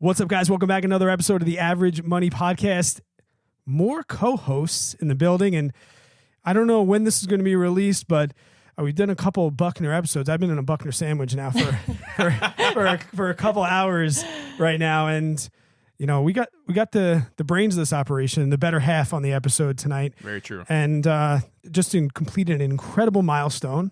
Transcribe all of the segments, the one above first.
What's up, guys? Welcome back to another episode of the Average Money Podcast. More co-hosts in the building, and I don't know when this is going to be released, but we've done a couple of Buckner episodes. I've been in a Buckner sandwich now for a couple hours right now, and you know we got the brains of this operation, the better half on the episode tonight. Very true. And completed an incredible milestone,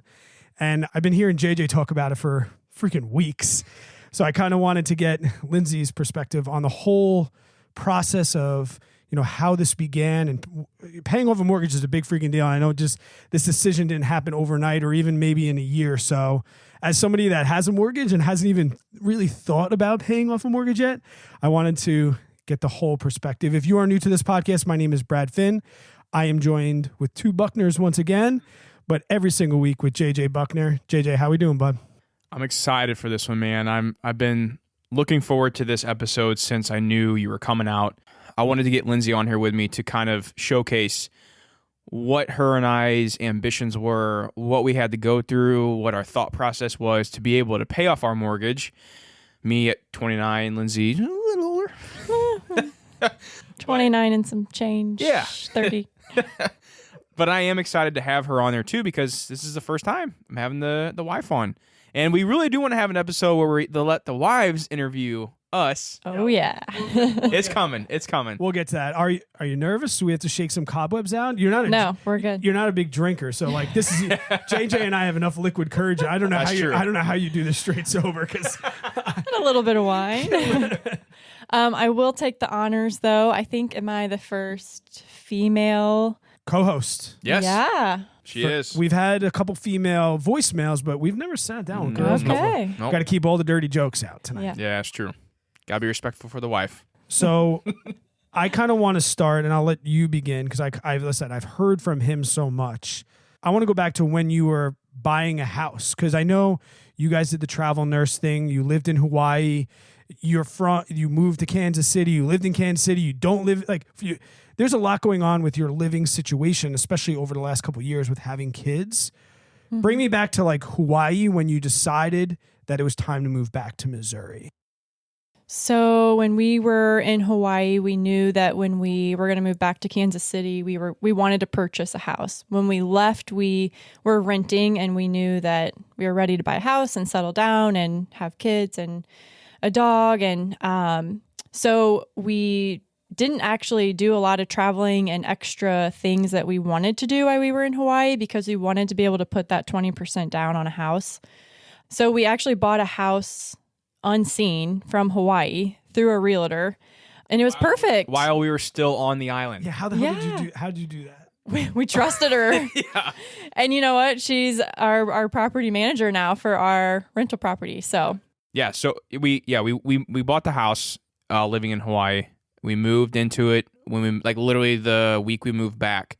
and I've been hearing JJ talk about it for freaking weeks. So I kind of wanted to get Lindsey's perspective on the whole process of, you know, how this began. And paying off a mortgage is a big freaking deal. I know just this decision didn't happen overnight or even maybe in a year. So as somebody that has a mortgage and hasn't even really thought about paying off a mortgage yet, I wanted to get the whole perspective. If you are new to this podcast, my name is Brad Finn. I am joined with two Buckners once again, but every single week with JJ Buckner. JJ, how we doing, bud? I'm excited for this one, man. I've been looking forward to this episode since I knew you were coming out. I wanted to get Lindsey on here with me to kind of showcase what her and I's ambitions were, what we had to go through, what our thought process was to be able to pay off our mortgage. Me at 29, Lindsey a little older. 29 and some change. Yeah. 30. But I am excited to have her on there too because this is the first time I'm having the wife on. And we really do want to have an episode where we let the wives interview us. Oh, yeah. It's coming. It's coming. We'll get to that. Are you nervous? Do we have to shake some cobwebs out? No, we're good. You're not a big drinker, so like this is JJ and I have enough liquid courage. I don't know how you do this straight sober because a little bit of wine. I will take the honors though. I think am I the first female co-host? Yes. Yeah. She is. We've had a couple female voicemails, but we've never sat down with girls. Okay. Nope. Got to keep all the dirty jokes out tonight. Yeah. Yeah, that's true. Gotta be respectful for the wife. So I kind of want to start, and I'll let you begin because I've heard from him so much. I want to go back to when you were buying a house because I know you guys did the travel nurse thing. You lived in Hawaii. You moved to Kansas City. You lived in Kansas City. You don't live there's a lot going on with your living situation, especially over the last couple of years with having kids. Mm-hmm. Bring me back to like Hawaii when you decided that it was time to move back to Missouri. So when we were in Hawaii, we knew that when we were going to move back to Kansas City, we wanted to purchase a house. When we left, we were renting and we knew that we were ready to buy a house and settle down and have kids and a dog. And so we didn't actually do a lot of traveling and extra things that we wanted to do while we were in Hawaii because we wanted to be able to put that 20% down on a house. So we actually bought a house unseen from Hawaii through a realtor, and it was perfect. While we were still on the island. Yeah, how the hell did you do that? We trusted her. Yeah. And you know what? She's our property manager now for our rental property. So Yeah, so we bought the house living in Hawaii. We moved into it when we literally the week we moved back.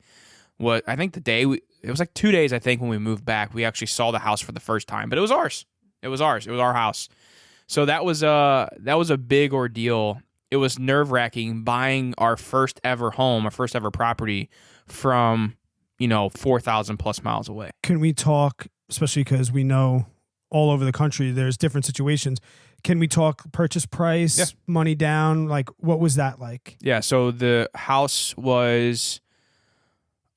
I think it was like 2 days I think when we moved back. We actually saw the house for the first time, but it was ours. It was our house. So that was a big ordeal. It was nerve-wracking buying our first ever home, our first ever property from 4,000 plus miles away. Can we talk, especially because we know all over the country there's different situations? Can we talk purchase price, Yeah. money down? Like, what was that like? Yeah, so the house was,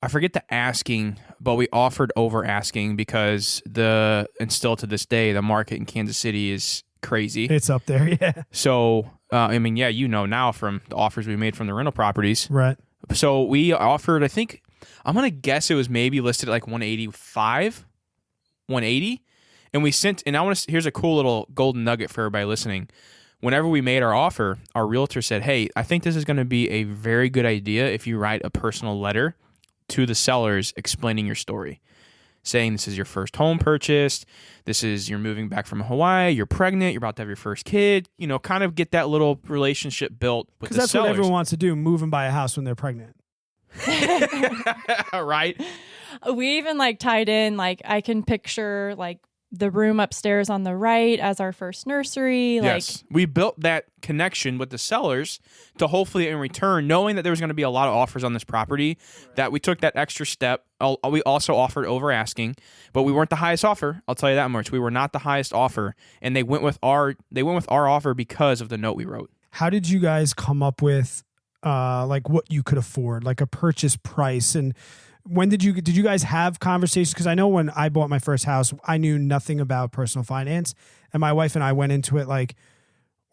I forget the asking, but we offered over asking because and still to this day, the market in Kansas City is crazy. It's up there, yeah. So, now from the offers we made from the rental properties. Right. So we offered, I think, I'm going to guess it was maybe listed at like 185, 180. And here's a cool little golden nugget for everybody listening. Whenever we made our offer, our realtor said, hey, I think this is going to be a very good idea if you write a personal letter to the sellers explaining your story, saying this is your first home purchase, you're moving back from Hawaii, you're pregnant, you're about to have your first kid, kind of get that little relationship built with the sellers. Because that's what everyone wants to do, move and buy a house when they're pregnant. Right? we even tied in, I can picture the room upstairs on the right as our first nursery. Yes. We built that connection with the sellers to hopefully in return, knowing that there was going to be a lot of offers on this property, that we took that extra step. We also offered over asking, but we weren't the highest offer. I'll tell you that much. We were not the highest offer, and they went with our offer because of the note we wrote. how did you guys come up with like what you could afford, like a purchase price? And when did you guys have conversations? Because I know when I bought my first house, I knew nothing about personal finance, and my wife and I went into it like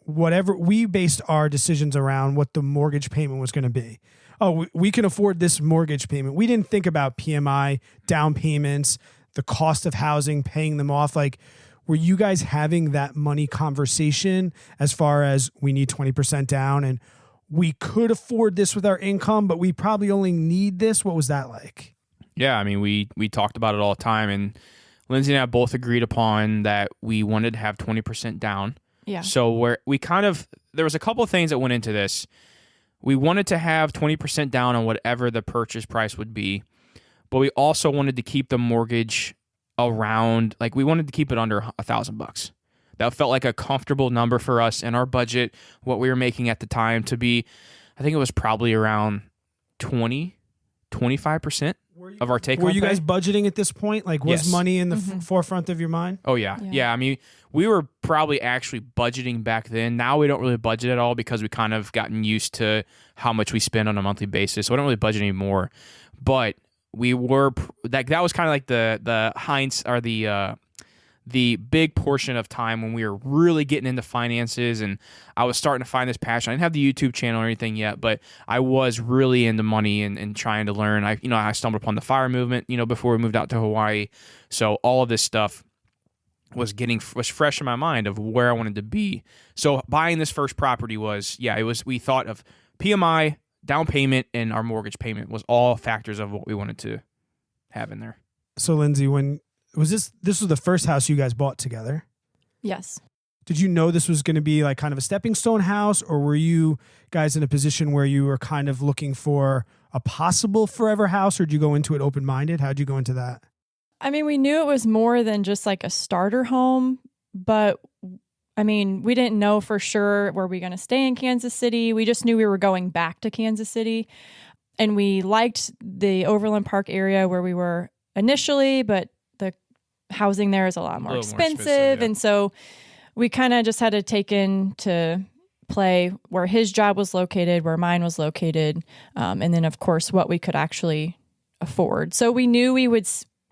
whatever. We based our decisions around what the mortgage payment was going to be. Oh, we can afford this mortgage payment. We didn't think about PMI, down payments, the cost of housing, paying them off. Like, were you guys having that money conversation as far as we need 20% down and we could afford this with our income, but we probably only need this? What was that like? Yeah, I mean, we talked about it all the time, and Lindsey and I both agreed upon that we wanted to have 20% down. Yeah. So there was a couple of things that went into this. We wanted to have 20% down on whatever the purchase price would be, but we also wanted to keep the mortgage around, like we wanted to keep it under $1,000. That felt like a comfortable number for us in our budget, what we were making at the time to be, I think it was probably around 25% of our take-home Were you pay. guys budgeting at this point? Like, was Yes. money in the forefront of your mind? Oh, yeah. Yeah. I mean, we were probably actually budgeting back then. Now we don't really budget at all because we kind of gotten used to how much we spend on a monthly basis. So we don't really budget anymore. But we were, that was kind of like the Heinz or the big portion of time when we were really getting into finances, and I was starting to find this passion. I didn't have the YouTube channel or anything yet, but I was really into money and trying to learn. I stumbled upon the FIRE movement, before we moved out to Hawaii. So all of this stuff was fresh in my mind of where I wanted to be. So buying this first property we thought of PMI, down payment, and our mortgage payment was all factors of what we wanted to have in there. So Lindsey, when was this was the first house you guys bought together? Yes. Did you know this was going to be like kind of a stepping stone house, or were you guys in a position where you were kind of looking for a possible forever house, or did you go into it open-minded? How'd you go into that? I mean, we knew it was more than just like a starter home, but I mean, we didn't know for sure were we going to stay in Kansas City. We just knew we were going back to Kansas City, and we liked the Overland Park area where we were initially, but the housing there is a lot more expensive. And so we kind of just had to take into play where his job was located, where mine was located, and then, of course, what we could actually afford. So we knew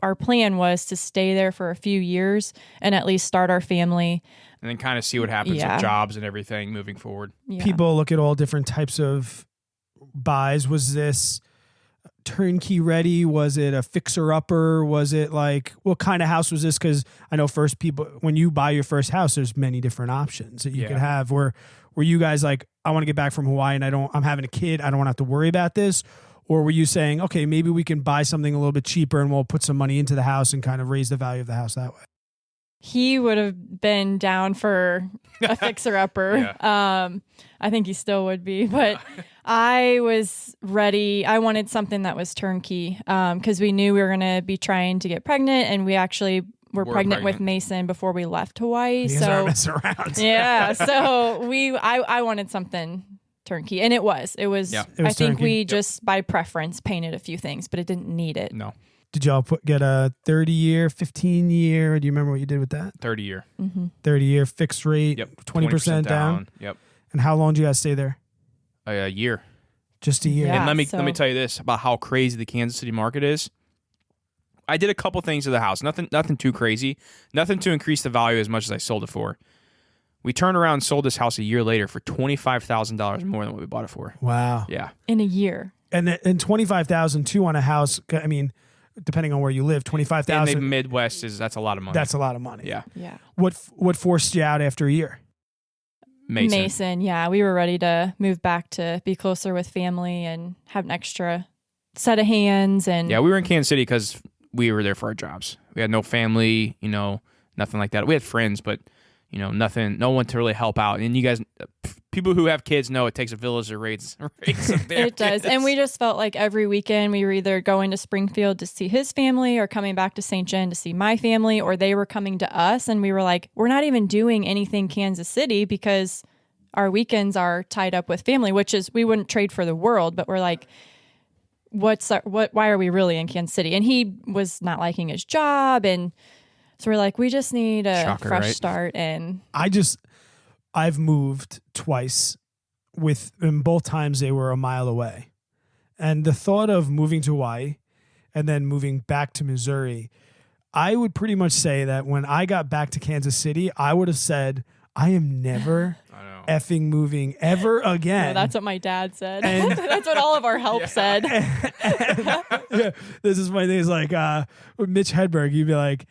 our plan was to stay there for a few years and at least start our family. And then kind of see what happens with jobs and everything moving forward. Yeah. People look at all different types of buys. Was this turnkey ready? Was it a fixer-upper? Was it like, what kind of house was this? Because I know when you buy your first house, there's many different options that you could have. Were you guys like, I want to get back from Hawaii and I'm having a kid, I don't want to have to worry about this? Or were you saying, okay, maybe we can buy something a little bit cheaper and we'll put some money into the house and kind of raise the value of the house that way? He would have been down for a fixer-upper. I think he still would be, but I was ready. I wanted something that was turnkey because we knew we were going to be trying to get pregnant, and we actually were pregnant with Mason before we left Hawaii. You guys aren't messing around. Yeah, so I wanted something turnkey, and it was. I think we just by preference painted a few things, but it didn't need it. No. Did y'all get a 30-year, 15-year? Do you remember what you did with that? 30-year. 30-year fixed rate, Yep. 20% down. Yep. And how long did you guys stay there? A year. Just a year. Yeah, And let me tell you this about how crazy the Kansas City market is. I did a couple things to the house. Nothing too crazy. Nothing to increase the value as much as I sold it for. We turned around and sold this house a year later for $25,000 more than what we bought it for. Wow. Yeah. In a year. And $25,000 too on a house. I mean, depending on where you live, $25,000 in the Midwest that's a lot of money. That's a lot of money. Yeah. Yeah. What forced you out after a year? Mason. Yeah, we were ready to move back to be closer with family and have an extra set of hands. And yeah, we were in Kansas City because we were there for our jobs. We had no family, nothing like that. We had friends, but nothing, no one to really help out. And you guys, people who have kids know it takes a village to raise it does. And we just felt like every weekend we were either going to Springfield to see his family or coming back to St. John to see my family, or they were coming to us. And we were like, we're not even doing anything Kansas City because our weekends are tied up with family, which is, we wouldn't trade for the world, but we're like, why are we really in Kansas City? And he was not liking his job. And so we're like, we just need a fresh start. And I've moved twice in both times they were a mile away. And the thought of moving to Hawaii and then moving back to Missouri, I would pretty much say that when I got back to Kansas City, I would have said, I am never effing moving ever again. No, that's what my dad said. And that's what all of our help said. Yeah, this is my thing. Is like with Mitch Hedberg, you'd be like,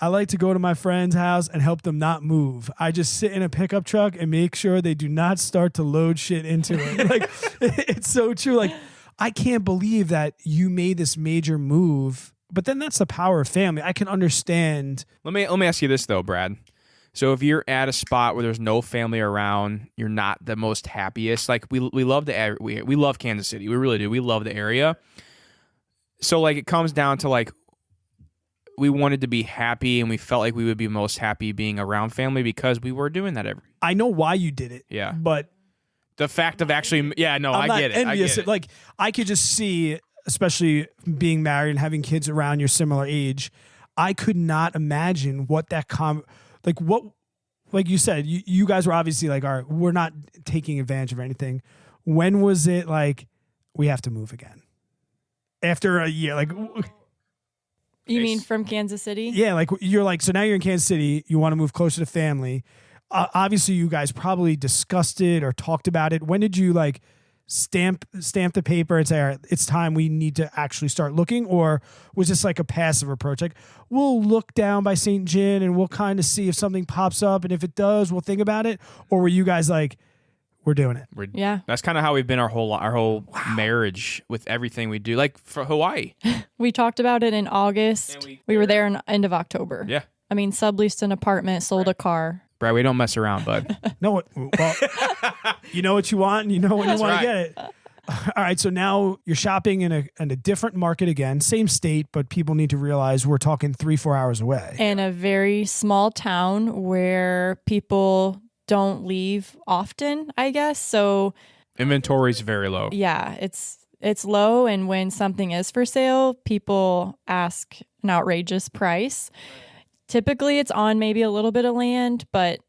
I like to go to my friend's house and help them not move. I just sit in a pickup truck and make sure they do not start to load shit into it. Like, it's so true. Like, I can't believe that you made this major move, but then that's the power of family. I can understand. Let me ask you this though, Brad. So if you're at a spot where there's no family around, you're not the most happiest. Like we love we love Kansas City. We really do. We love the area. So like it comes down to like we wanted to be happy and we felt like we would be most happy being around family because we were doing that I know why you did it. Yeah. But the fact of actually, yeah, no, I'm I not get it. envious. Like I could just see, especially being married and having kids around your similar age, I could not imagine what that like you said, you guys were obviously like, all right, we're not taking advantage of anything. When was it like, we have to move again? After a year, like... You mean from Kansas City? Yeah, like you're like, so now you're in Kansas City, you want to move closer to family. Obviously, you guys probably discussed it or talked about it. When did you like stamp the paper and say, all right, it's time, we need to actually start looking? Or was this like a passive approach? Like, we'll look down by St. John and we'll kind of see if something pops up. And if it does, we'll think about it. Or were you guys like, we're doing it? Yeah. That's kind of how we've been our whole marriage with everything we do. Like for Hawaii. We talked about it in August. We were there in end of October. Yeah. I mean, subleased an apartment, sold a car. Brad, we don't mess around, bud. No, well, you know what you want and you know when you want to get it. All right, so now you're shopping in a different market again, same state, but people need to realize we're talking 3-4 hours away. In a very small town where people don't leave often, I guess. So inventory's very low. Yeah, it's low, and when something is for sale, people ask an outrageous price. Typically, it's on maybe a little bit of land, but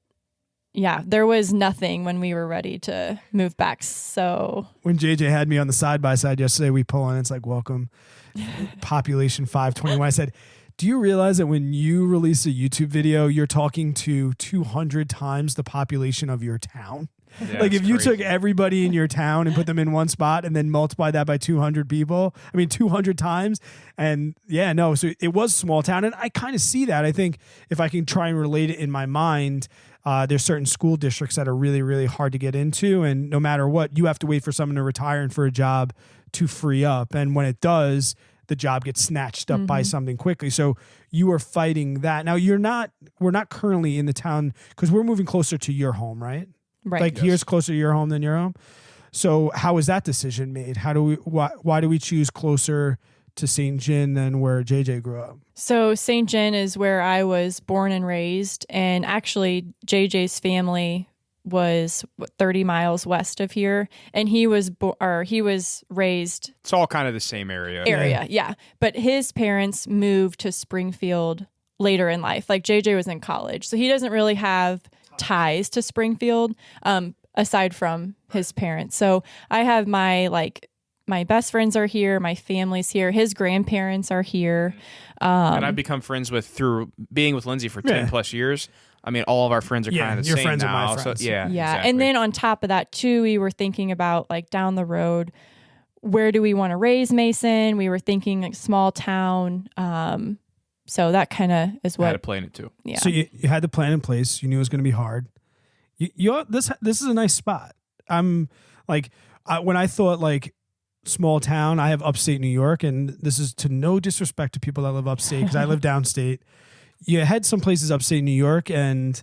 yeah, there was nothing when we were ready to move back. So when JJ had me on the side-by-side yesterday, we pull in, it's like, welcome, population 521. I said, do you realize that when you release a YouTube video, you're talking to 200 times the population of your town? Yeah, like if you took everybody in your town and put them in one spot and then multiply that by 200 people, 200 times. And yeah, no, so it was a small town. And I kind of see that. I think if I can try and relate it in my mind, there's certain school districts that are really, really hard to get into. And no matter what, you have to wait for someone to retire and for a job to free up. And when it does, the job gets snatched up by something quickly. So you are fighting that. Now we're not currently in the town because we're moving closer to your home, right? Right. Like here's closer to your home than your home. So how was that decision made? Why do we choose closer to St. John than where JJ grew up? So St. John is where I was born and raised. And actually JJ's family was 30 miles west of here. And he was raised. It's all kind of the same area. Yeah. But his parents moved to Springfield later in life. Like JJ was in college. So he doesn't really have ties to Springfield aside from his parents. So I have my best friends are here, my family's here, his grandparents are here. And I've become friends through being with Lindsey for 10 plus years. I mean, all of our friends are kind of the your same friends now. Are my friends. So, yeah. Exactly. And then on top of that too, we were thinking about like down the road, where do we want to raise Mason? We were thinking like small town. So that kind of is what I had to plan it too. Yeah. So you had the plan in place. You knew it was going to be hard. This is a nice spot. I'm like, when I thought like small town, I have upstate New York, and this is to no disrespect to people that live upstate because I live downstate. You had some places upstate New York, and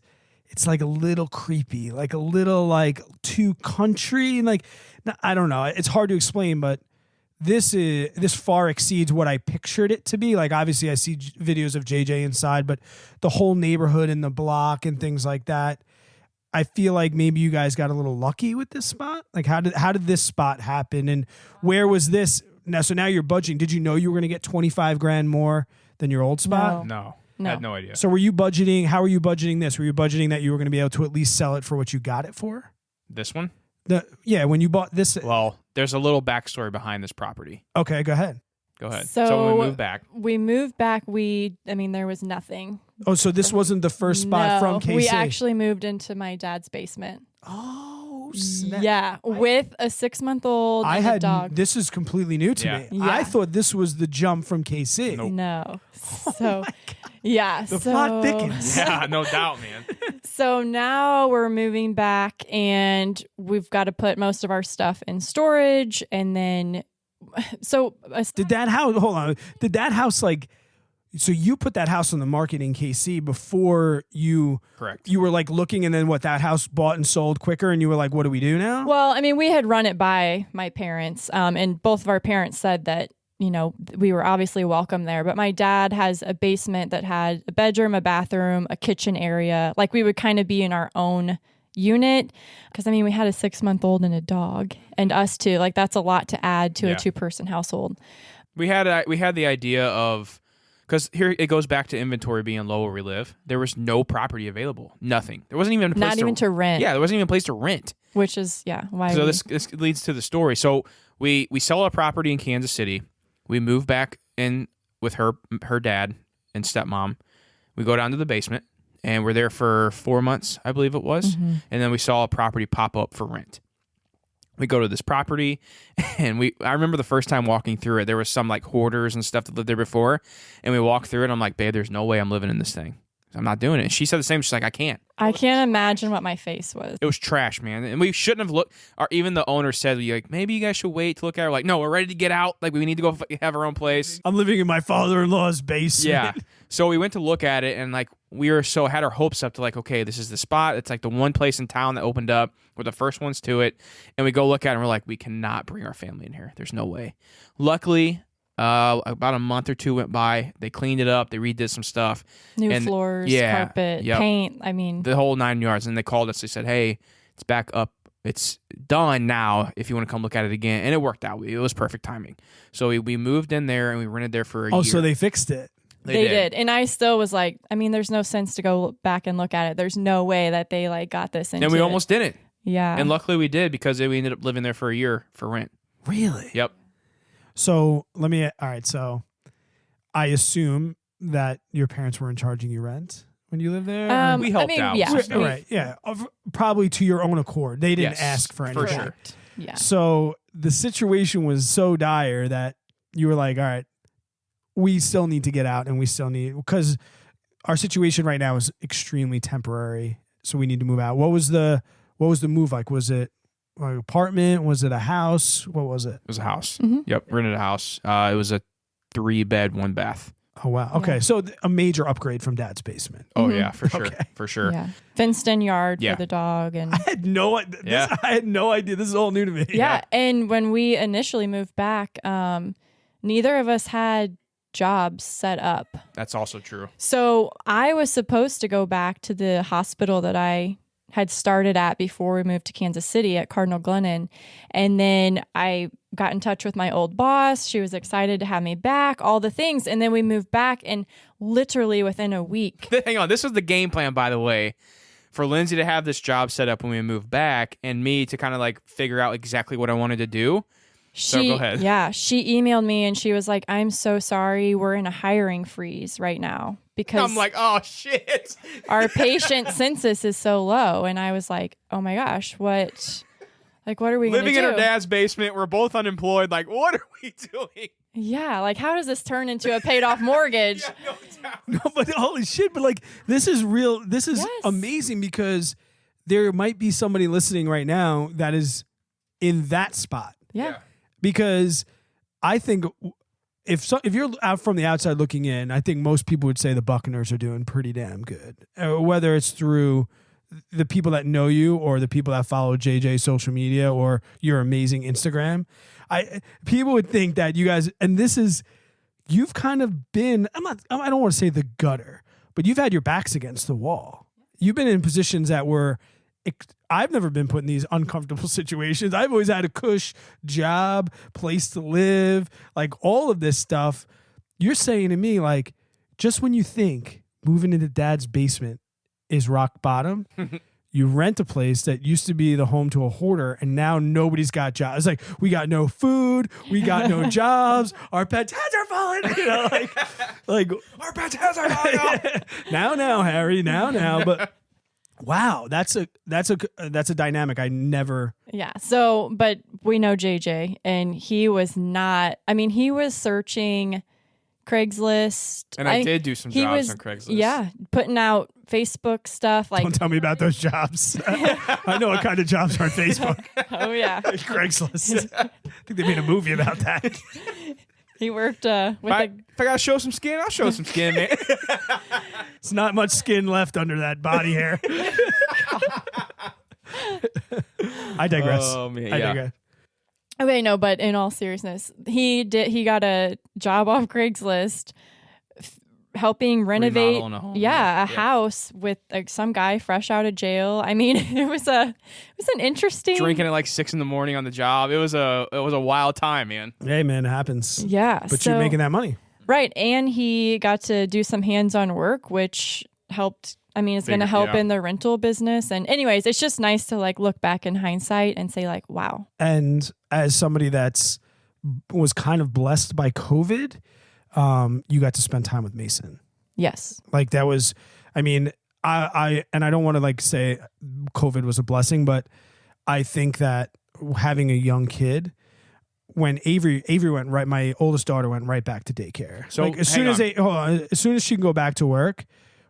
it's like a little creepy, like a little like too country. Like, I don't know. It's hard to explain, but this far exceeds what I pictured it to be. Like, obviously I see videos of JJ inside, but the whole neighborhood and the block and things like that, I feel like maybe you guys got a little lucky with this spot. Like, how did this spot happen, and where was this? Now, so now you're budgeting. Did you know you were going to get $25,000 more than your old spot? No. I had no idea. So were you budgeting? How were you budgeting this? Were you budgeting that you were going to be able to at least sell it for what you got it for? This one? When you bought this. Well, there's a little backstory behind this property. Okay, go ahead. Go ahead. So when we moved back. There was nothing. Oh, so this wasn't the first spot from KC? We actually moved into my dad's basement. Oh, snap. Yeah, with a 6-month-old and a dog. This is completely new to me. Yeah. I thought this was the jump from KC. Nope. No. So, yeah. The plot thickens. Yeah, no doubt, man. So now we're moving back and we've got to put most of our stuff in storage. And then, Did that house like, so you put that house on the market in KC before you were like looking, and then that house bought and sold quicker, and you were like, what do we do now? Well, I mean, we had run it by my parents, and both of our parents said that, we were obviously welcome there. But my dad has a basement that had a bedroom, a bathroom, a kitchen area. Like we would kind of be in our own unit, because I mean, we had a 6-month-old and a dog, and us too. Like that's a lot to add to a 2-person household. We had the idea of, because here it goes back to inventory being low where we live. There was no property available. Nothing. There wasn't even a place to rent. Yeah, there wasn't even a place to rent. Which is why. So this leads to the story. So we sell a property in Kansas City. We move back in with her dad and stepmom. We go down to the basement, and we're there for 4 months, I believe it was. Mm-hmm. And then we saw a property pop up for rent. We go to this property, and I remember the first time walking through it, there was some like hoarders and stuff that lived there before, and we walked through it. I'm like, babe, there's no way I'm living in this thing. I'm not doing it. And she said the same. She's like, I can't. I can't imagine what my face was. It was trash, man. And we shouldn't have looked. Or even the owner said, like, maybe you guys should wait to look at it. We're like, no, we're ready to get out. Like, we need to go have our own place. I'm living in my father-in-law's basement. Yeah. So we went to look at it, and like had our hopes up to like, okay, this is the spot. It's like the one place in town that opened up. We're the first ones to it. And we go look at it, and we're like, we cannot bring our family in here. There's no way. Luckily, about a month or two went by. They cleaned it up. They redid some stuff. New floors, carpet, paint. I mean, the whole 9 yards. And they called us. They said, hey, it's back up. It's done now if you want to come look at it again. And it worked out. It was perfect timing. So we moved in there, and we rented there for a year. Oh, so they fixed it. They did. And I still was like, I mean, there's no sense to go back and look at it. There's no way that they like got this into And we almost didn't. Yeah. And luckily we did, because we ended up living there for a year for rent. Really? Yep. So all right. So I assume that your parents weren't charging you rent when you lived there? We helped out. Yeah. Right. Yeah. Probably to your own accord. They didn't ask for anything. For sure. Yeah. So the situation was so dire that you were like, all right, we still need to get out, and we still need, because our situation right now is extremely temporary. So we need to move out. What was the move like? Was it an apartment? Was it a house? What was it? It was a house. Mm-hmm. Yep. Rented a house. It was a 3-bed, 1-bath. Oh, wow. Okay. Yeah. So a major upgrade from Dad's basement. Oh, yeah, for sure. Okay. For sure. Yeah. Fenced-in yard for the dog. And I had no idea. This is all new to me. Yeah. And when we initially moved back, neither of us had jobs set up. That's also true. So I was supposed to go back to the hospital that I had started at before we moved to Kansas City at Cardinal Glennon. And then I got in touch with my old boss. She was excited to have me back, all the things. And then we moved back, and literally within a week. Hang on. This was the game plan, by the way, for Lindsey to have this job set up when we moved back, and me to kind of like figure out exactly what I wanted to do. So go ahead. Yeah. She emailed me, and she was like, I'm so sorry. We're in a hiring freeze right now. Because I'm like, oh, shit. Our patient census is so low. And I was like, oh my gosh, what are we going to do? Living in her dad's basement. We're both unemployed. Like, what are we doing? Yeah. Like, how does this turn into a paid off mortgage? Yeah, no doubt. No, but holy shit. But like, this is real. This is amazing, because there might be somebody listening right now that is in that spot. Yeah. Because I think if you're out from the outside looking in, I think most people would say the Buckners are doing pretty damn good. Whether it's through the people that know you, or the people that follow JJ social media, or your amazing Instagram, people would think that you guys, and you've kind of been, I don't want to say the gutter, but you've had your backs against the wall. You've been in positions that were, I've never been put in these uncomfortable situations. I've always had a cush job, place to live, like all of this stuff. You're saying to me, like, just when you think moving into Dad's basement is rock bottom, You rent a place that used to be the home to a hoarder, and now nobody's got jobs. It's like, we got no food, we got no jobs, our pets' heads are falling. You know, like Our pets' heads are falling off. now, Harry, now. But wow, that's a dynamic I never. Yeah. So, but we know JJ, and he was not. I mean, he was searching Craigslist, And I did do some jobs on Craigslist. Yeah, putting out Facebook stuff. Like, Don't tell me about those jobs. I know what kind of jobs are on Facebook. oh yeah, Craigslist. I think they made a movie about that. he worked with If I gotta show some skin, I'll show some skin, man. It's not much skin left under that body hair. I digress. Oh, man, I yeah. digress. Okay, no, but in all seriousness, he got a job off Craigslist helping renovate Remodeling a home. a Yeah. house with like some guy fresh out of jail. I mean, it was an interesting Drinking at like 6 a.m. on the job. It was a wild time, man. Hey, man, it happens. Yeah. But so, you're making that money. right, and he got to do some hands-on work which helped. I mean, it's going to help Yeah. in the rental business. And anyways, it's just nice to like look back in hindsight and say like, wow. And as somebody was kind of blessed by COVID, you got to spend time with Mason. Yes. Like that was, I mean, I don't want to like say COVID was a blessing, but I think that having a young kid, when Avery went right, my oldest daughter went right back to daycare. So, like as soon as she can go back to work,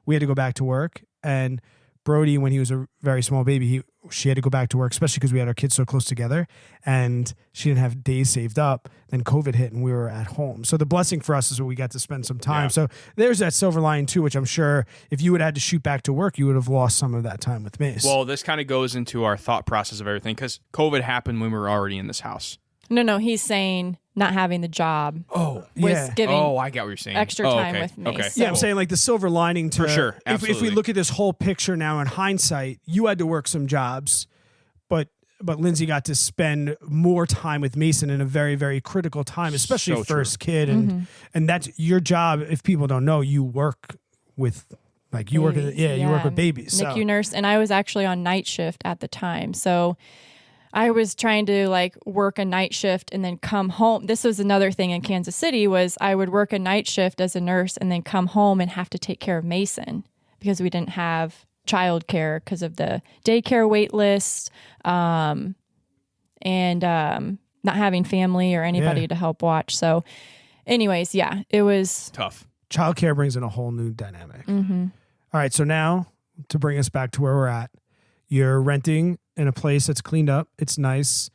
we had to go back to work. And Brody, when he was a very small baby, she had to go back to work, especially because we had our kids so close together, and she didn't have days saved up. Then COVID hit, and we were at home. So the blessing for us is that we got to spend some time. Yeah. So there's that silver lining too, which I'm sure if you would have had to shoot back to work, you would have lost some of that time with Mace. Well, this kind of goes into our thought process of everything because COVID happened when we were already in this house. No, he's saying not having the job Oh, was yeah. giving I get what you're saying. extra time with me. Okay. So- Yeah, I'm saying like the silver lining to For sure, If we absolutely. look at this whole picture now in hindsight, you had to work some jobs, but Lindsey got to spend more time with Mason in a very, very critical time, especially So true. first kid, and that's your job. If people don't know, you work with like you babies. you work with babies. So. NICU nurse, and I was actually on night shift at the time, so I was trying to like work a night shift and then come home. This was another thing in Kansas City was I would work a night shift as a nurse and then come home and have to take care of Mason because we didn't have childcare because of the daycare wait list, and not having family or anybody to help watch. So anyways, yeah, it was Tough. Childcare brings in a whole new dynamic. Mm-hmm. All right, so now to bring us back to where we're at, you're renting in a place that's cleaned up. It's nice,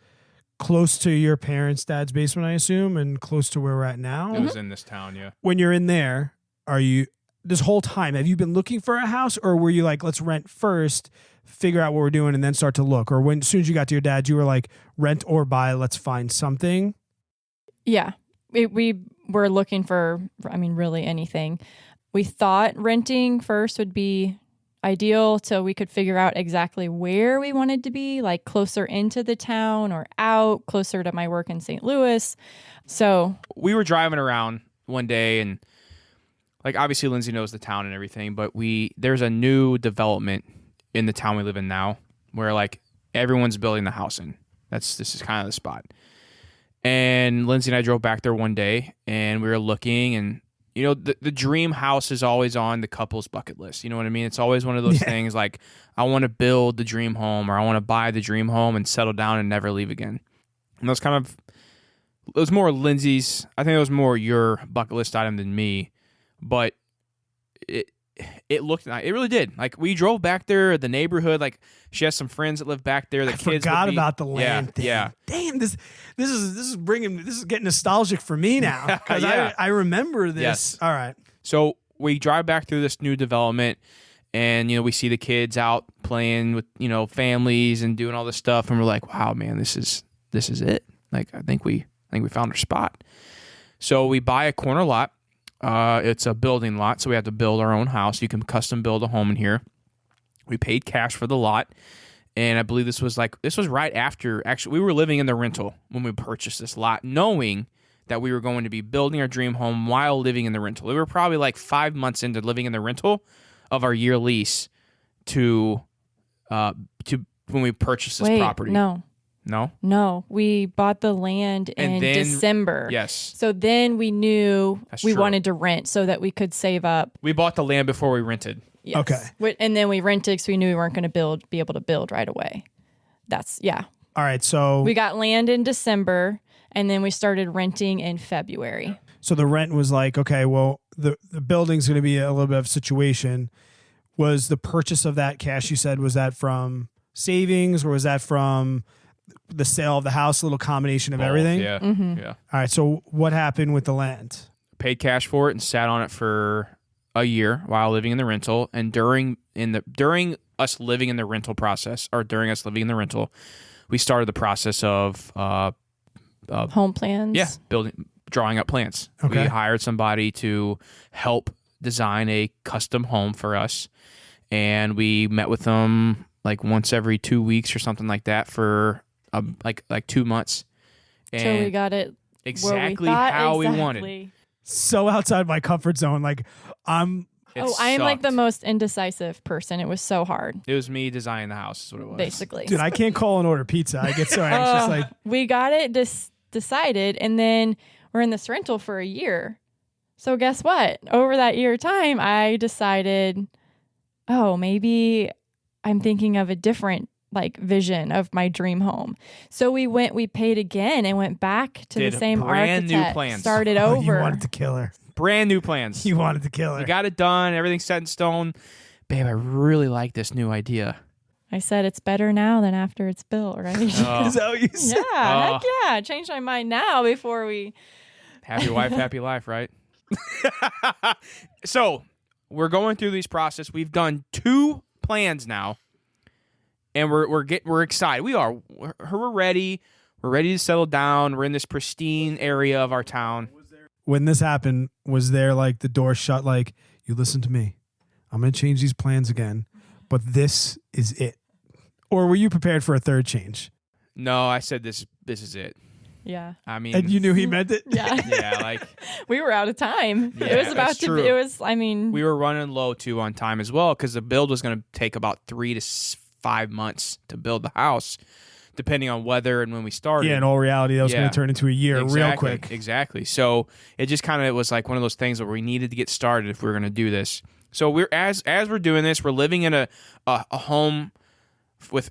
close to your parents' dad's basement, I assume, and close to where we're at now. It was in this town, yeah. When you're in there, are you this whole time? Have you been looking for a house, or were you like, let's rent first, figure out what we're doing, and then start to look? Or when as soon as you got to your dad, you were like, rent or buy, let's find something. Yeah, we were looking for, I mean, really anything. We thought renting first would be ideal till we could figure out exactly where we wanted to be, like closer into the town or out, closer to my work in St. Louis. So We were driving around one day and like obviously Lindsey knows the town and everything, but there's a new development in the town we live in now where like everyone's building the house in. This is kind of the spot. And Lindsey and I drove back there one day and we were looking, and you know, the dream house is always on the couple's bucket list. You know what I mean? It's always one of those things like, I want to build the dream home, or I want to buy the dream home and settle down and never leave again. And it was more Lindsey's, I think it was more your bucket list item than me, but it looked nice. It really did. Like we drove back there, the neighborhood, like she has some friends that live back there. The I kids forgot would be, about the land thing. Yeah. Damn, this is getting nostalgic for me now because Yeah. I remember this. Yes. All right. So we drive back through this new development, and you know we see the kids out playing with families and doing all this stuff, and we're like, wow, man, this is it. Like I think we found our spot. So we buy a corner lot. It's a building lot, so we have to build our own house. You can custom build a home in here. We paid cash for the lot, and I believe this was right after. Actually, we were living in the rental when we purchased this lot, knowing that we were going to be building our dream home while living in the rental. We were probably like 5 months into living in the rental of our year lease to to when we purchased this Wait, property. No, we bought the land in December. Yes. So then we knew we true. wanted to rent so that we could save up. We bought the land before we rented. Yes. Okay. And then we rented because we knew we weren't going to be able to build right away. All right. So We got land in December, and then we started renting in February. So the rent was like, okay, well, the building's going to be a little bit of a situation. Was the purchase of that cash, you said, was that from savings or was that from the sale of the house, a little combination of everything? Yeah. Mm-hmm. Yeah. All right. So what happened with the land? Paid cash for it and sat on it for a year while living in the rental. And during us living in the rental process, or during us living in the rental, we started the process of Home plans. Yeah, drawing up plans. Okay. We hired somebody to help design a custom home for us, and we met with them like once every 2 weeks or something like that for like 2 months. Until we got it exactly where we how we wanted. So outside my comfort zone. Like I am like the most indecisive person. It was so hard. It was me designing the house is what it was. Basically. dude, I can't call and order pizza. I get so anxious. Like we got it decided, and then we're in this rental for a year. So guess what? Over that year time, I decided, maybe I'm thinking of a different vision of my dream home. So we paid again and went back to the same brand architect. new plans. Started over. You wanted to kill her. Brand new plans. You wanted to kill her. We got it done. Everything's set in stone. Babe, I really like this new idea. I said it's better now than after it's built, right? Is that what you said? Yeah, heck yeah. I changed my mind now before we... Happy wife, happy life, right? So we're going through these process. We've done 2 plans now, and we're excited. We're ready. We're ready to settle down. We're in this pristine area of our town. When this happened, was there like the door shut? Like, you listen to me. I'm going to change these plans again, but this is it. Or were you prepared for a third change? No, I said this is it. Yeah. I mean, And you knew he meant it? Yeah. yeah, like we were out of time. Yeah, it was about that's to true. be, it was, I mean, we were running low too on time as well because the build was going to take about 3 to 5 months to build the house, depending on weather and when we started. Yeah, in all reality, that was going to turn into a year real quick. Exactly. So it just kind of was like one of those things where we needed to get started if we were going to do this. So we're as we're doing this, we're living in a home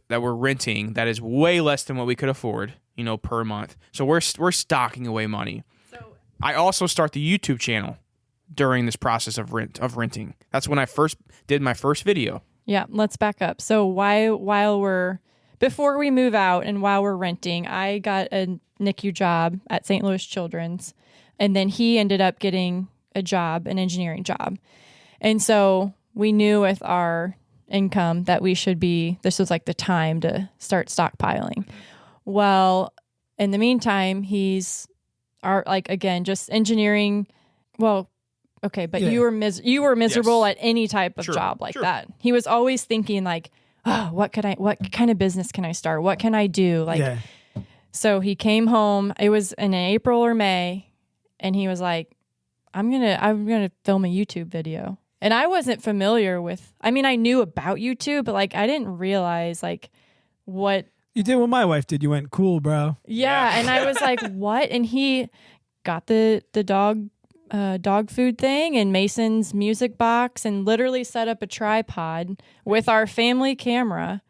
that we're renting that is way less than what we could afford, per month. So we're stocking away money. So I also start the YouTube channel during this process of renting. That's when I first did my first video. Yeah, let's back up. So before we move out and while we're renting, I got a NICU job at St. Louis Children's, and then he ended up getting an engineering job. And so we knew with our income that this was like the time to start stockpiling. Well, in the meantime, he's just engineering. Well, okay, but you were miserable at any type of job like that. He was always thinking like, what kind of business can I start? What can I do? So he came home. It was in April or May, and he was like, I'm gonna film a YouTube video. And I wasn't familiar with, I knew about YouTube, but I didn't realize what. You did what my wife did. You went, cool, bro. Yeah. And I was like, what? And he got the dog food thing and Mason's music box and literally set up a tripod with our family camera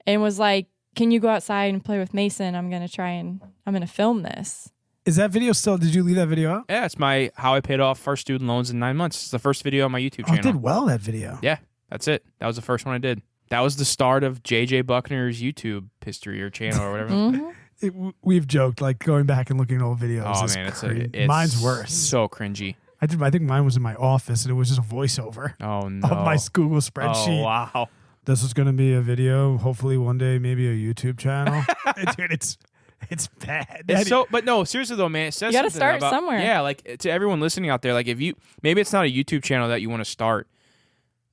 and was like, can you go outside and play with Mason? I'm going to film this. Is that video still, did you leave that video out? Yeah, it's how I paid off first student loans in 9 months. It's the first video on my YouTube channel. It did well, that video. Yeah, that's it. That was the first one I did. That was the start of JJ Buckner's YouTube history or channel or whatever. Mm-hmm. We've joked, going back and looking at old videos. Oh, man, it's mine's worse. So cringy. I think mine was in my office, and it was just a voiceover of my Google spreadsheet. Oh, wow. This is going to be a video, hopefully one day, maybe a YouTube channel. Dude, it's bad. But no, seriously though, man, it says you got to something start about, somewhere. Yeah, to everyone listening out there, maybe it's not a YouTube channel that you want to start.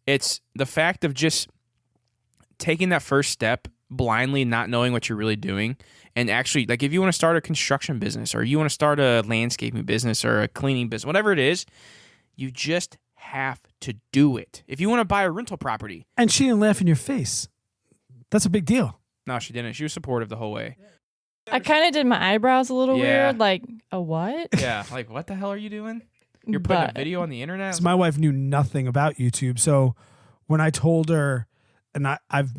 It's the fact of just taking that first step blindly, not knowing what you're really doing. And actually, if you want to start a construction business or you want to start a landscaping business or a cleaning business, whatever it is, you just have to do it. If you want to buy a rental property. And she didn't laugh in your face. That's a big deal. No, she didn't. She was supportive the whole way. I kind of did my eyebrows a little Yeah. weird, like, a what? Yeah, like, what the hell are you doing? You're putting a video on the internet? So my wife knew nothing about YouTube. So when I told her, and I've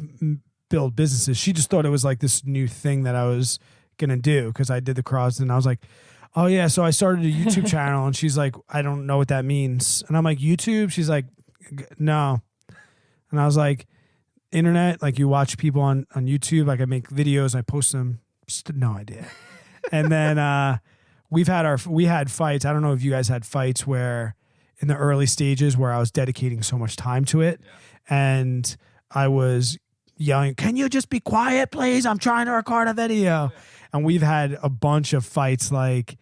built businesses, she just thought it was like this new thing that I was going to do because I did the cross. And I was like, oh, yeah. So I started a YouTube channel. And she's like, I don't know what that means. And I'm like, YouTube? She's like, no. And I was like, internet? Like you watch people on YouTube? Like I make videos, I post them. Just no idea. And then we had fights. I don't know if you guys had fights where in the early stages where I was dedicating so much time to it. And I was yelling, can you just be quiet, please? I'm trying to record a video. And we've had a bunch of fights like,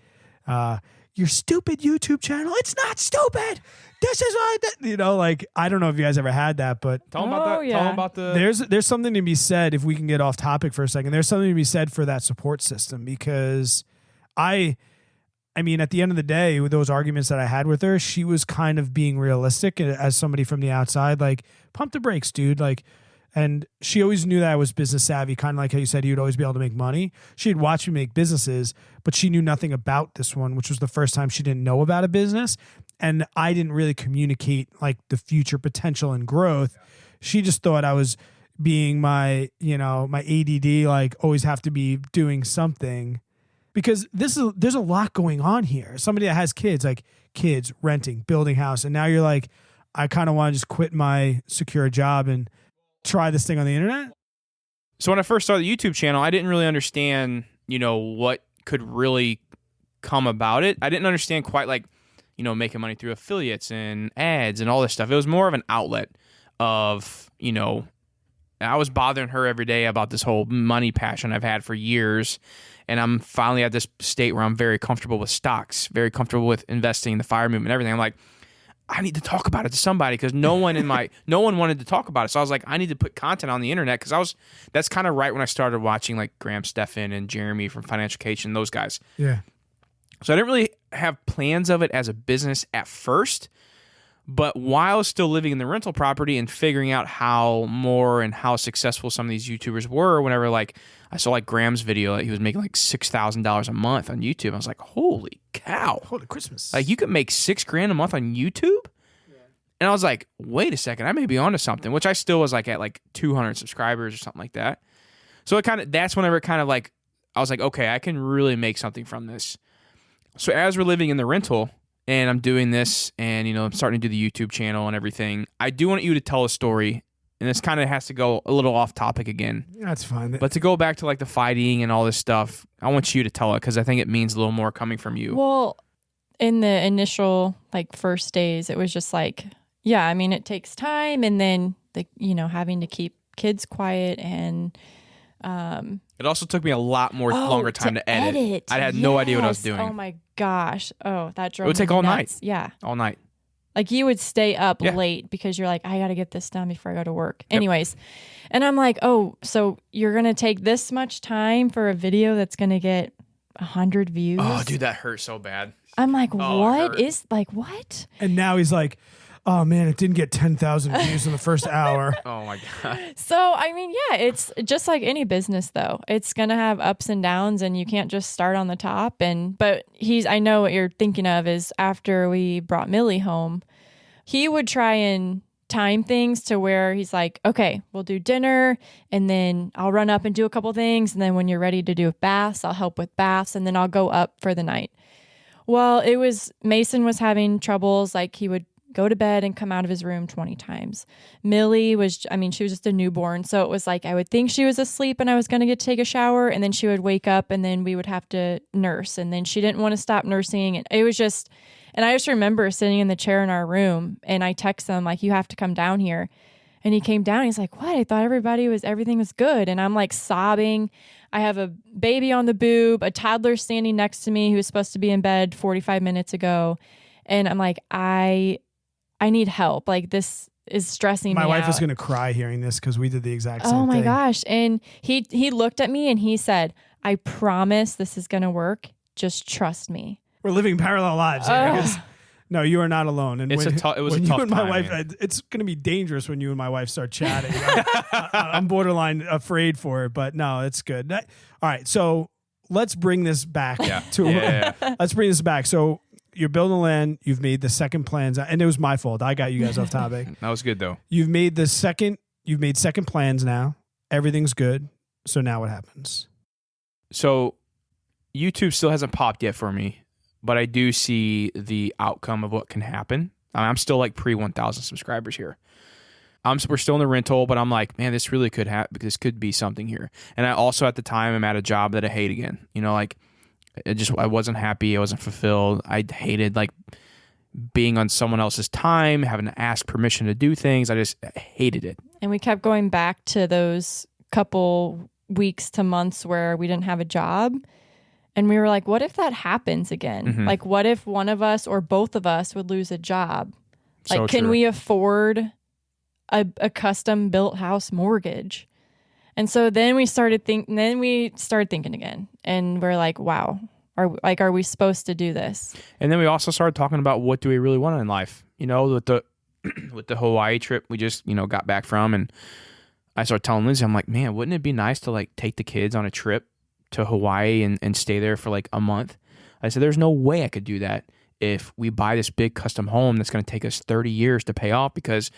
your stupid YouTube channel. It's not stupid. This is why, like, I don't know if you guys ever had that, but Tell them about that. yeah. Tell them about the... there's something to be said, if we can get off topic for a second, there's something to be said for that support system because I mean, at the end of the day, with those arguments that I had with her, she was kind of being realistic as somebody from the outside, like, pump the brakes, dude. Like, and she always knew that I was business savvy, kind of like how you said you'd always be able to make money. She'd watch me make businesses, but she knew nothing about this one, which was the first time she didn't know about a business. And I didn't really communicate like the future potential and growth. She just thought I was being my ADD, like always have to be doing something. Because there's a lot going on here. Somebody that has kids, like kids, renting, building house. And now you're like, I kind of want to just quit my secure job and try this thing on the internet. So when I first started the YouTube channel, I didn't really understand, what could really come about it. I didn't understand quite like, making money through affiliates and ads and all this stuff. It was more of an outlet of, I was bothering her every day about this whole money passion I've had for years. And I'm finally at this state where I'm very comfortable with stocks, very comfortable with investing in the FIRE movement and everything. I'm like, I need to talk about it to somebody because no one wanted to talk about it. So I was like, I need to put content on the internet because that's kind of right when I started watching like Graham Stephan and Jeremy from Financial Education, those guys. Yeah. So I didn't really have plans of it as a business at first, but while I was still living in the rental property and figuring out how successful some of these YouTubers were, whenever like I saw like Graham's video, like he was making like $6,000 a month on YouTube. I was like, holy cow. Holy Christmas. Like you could make $6,000 a month on YouTube? Yeah. And I was like, wait a second, I may be onto something, which I still was like at like 200 subscribers or something like that. So that's whenever it kind of like, I was like, okay, I can really make something from this. So as we're living in the rental and I'm doing this and, I'm starting to do the YouTube channel and everything, I do want you to tell a story. And this kind of has to go a little off topic again. That's fine. But to go back to like the fighting and all this stuff, I want you to tell it because I think it means a little more coming from you. Well, in the initial like first days, it was just like, yeah, I mean, it takes time. And then, having to keep kids quiet and... It also took me a lot more longer time to edit. I had no idea what I was doing. Oh my gosh. Oh, that drove me It would take all nuts. night. Yeah. All night. Like you would stay up late because you're like, I got to get this done before I go to work. Yep. Anyways. And I'm like, oh, so you're going to take this much time for a video that's going to get 100 views? Oh, dude, that hurt so bad. I'm like, what? And now he's like, oh man, it didn't get 10,000 views in the first hour. Oh my God. So, I mean, yeah, it's just like any business though. It's going to have ups and downs and you can't just start on the top. But I know what you're thinking of is after we brought Millie home, he would try and time things to where he's like, okay, we'll do dinner and then I'll run up and do a couple things. And then when you're ready to do baths, I'll help with baths and then I'll go up for the night. Well, Mason was having troubles. Like he would go to bed and come out of his room 20 times. Millie she was just a newborn. So it was like, I would think she was asleep and I was going to take a shower and then she would wake up and then we would have to nurse. And then she didn't want to stop nursing. And it was just, and I just remember sitting in the chair in our room and I text him like, you have to come down here. And he came down. He's like, what? I thought everything was good. And I'm like sobbing. I have a baby on the boob, a toddler standing next to me who was supposed to be in bed 45 minutes ago. And I'm like, I need help. Like this is stressing me out. My wife is going to cry hearing this because we did the exact same thing. Oh my gosh. And he looked at me and he said, I promise this is going to work. Just trust me. We're living parallel lives here because No, you are not alone. And It was a tough you and my time, wife, man. it's going to be dangerous when you and my wife start chatting. I'm borderline afraid for it, but no, it's good. All right, so let's bring this back let's bring this back. So you're building land. You've made the second plans, and it was my fault. I got you guys off topic. That was good though. You've made second plans now. Everything's good. So now what happens? So YouTube still hasn't popped yet for me, but I do see the outcome of what can happen. I'm still like pre 1,000 subscribers here. We're still in the rental, but I'm like, man, this really could happen. This could be something here. And I also at the time am at a job that I hate again. You know, like I wasn't happy. I wasn't fulfilled. I hated like being on someone else's time, having to ask permission to do things. I just hated it. And we kept going back to those couple weeks to months where we didn't have a job. And we were like, what if that happens again? Mm-hmm. Like, what if one of us or both of us would lose a job? Like, So can true. we afford a custom built house mortgage? And so then we started thinking again. And we're like, wow, are we supposed to do this? And then we also started talking about what do we really want in life? You know, with the with the Hawaii trip we just, got back from, and I started telling Lindsey, I'm like, man, wouldn't it be nice to like take the kids on a trip to Hawaii and stay there for like a month? I said, there's no way I could do that if we buy this big custom home that's going to take us 30 years to pay off, because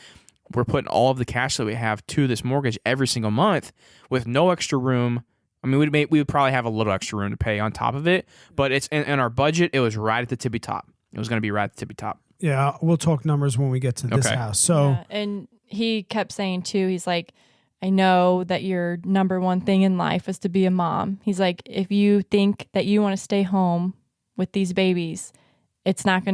we're putting all of the cash that we have to this mortgage every single month with no extra room. I mean, we would probably have a little extra room to pay on top of it, but it's in our budget. It was right at the tippy top. It was going to be right at the tippy top. Yeah, we'll talk numbers when we get to this Okay. house. So Yeah, and he kept saying too, he's like, I know that your number one thing in life is to be a mom. He's like, if you think that you want to stay home with these babies,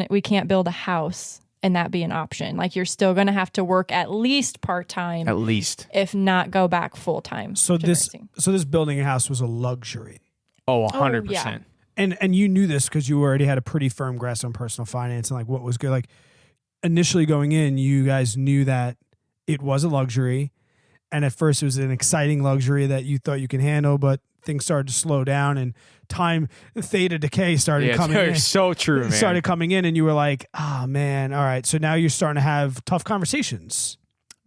we can't build a house and that be an option. Like, you're still going to have to work at least part-time, At least. if not go back full-time. So to this nursing. building a house was a luxury. Oh, 100%. yeah. And you knew this because you already had a pretty firm grasp on personal finance and like what was good. Like initially going in, you guys knew that it was a luxury. And at first it was an exciting luxury that you thought you could handle, but things started to slow down and theta decay started coming in. So true, man. Started coming in and you were like, oh man, all right. So now you're starting to have tough conversations.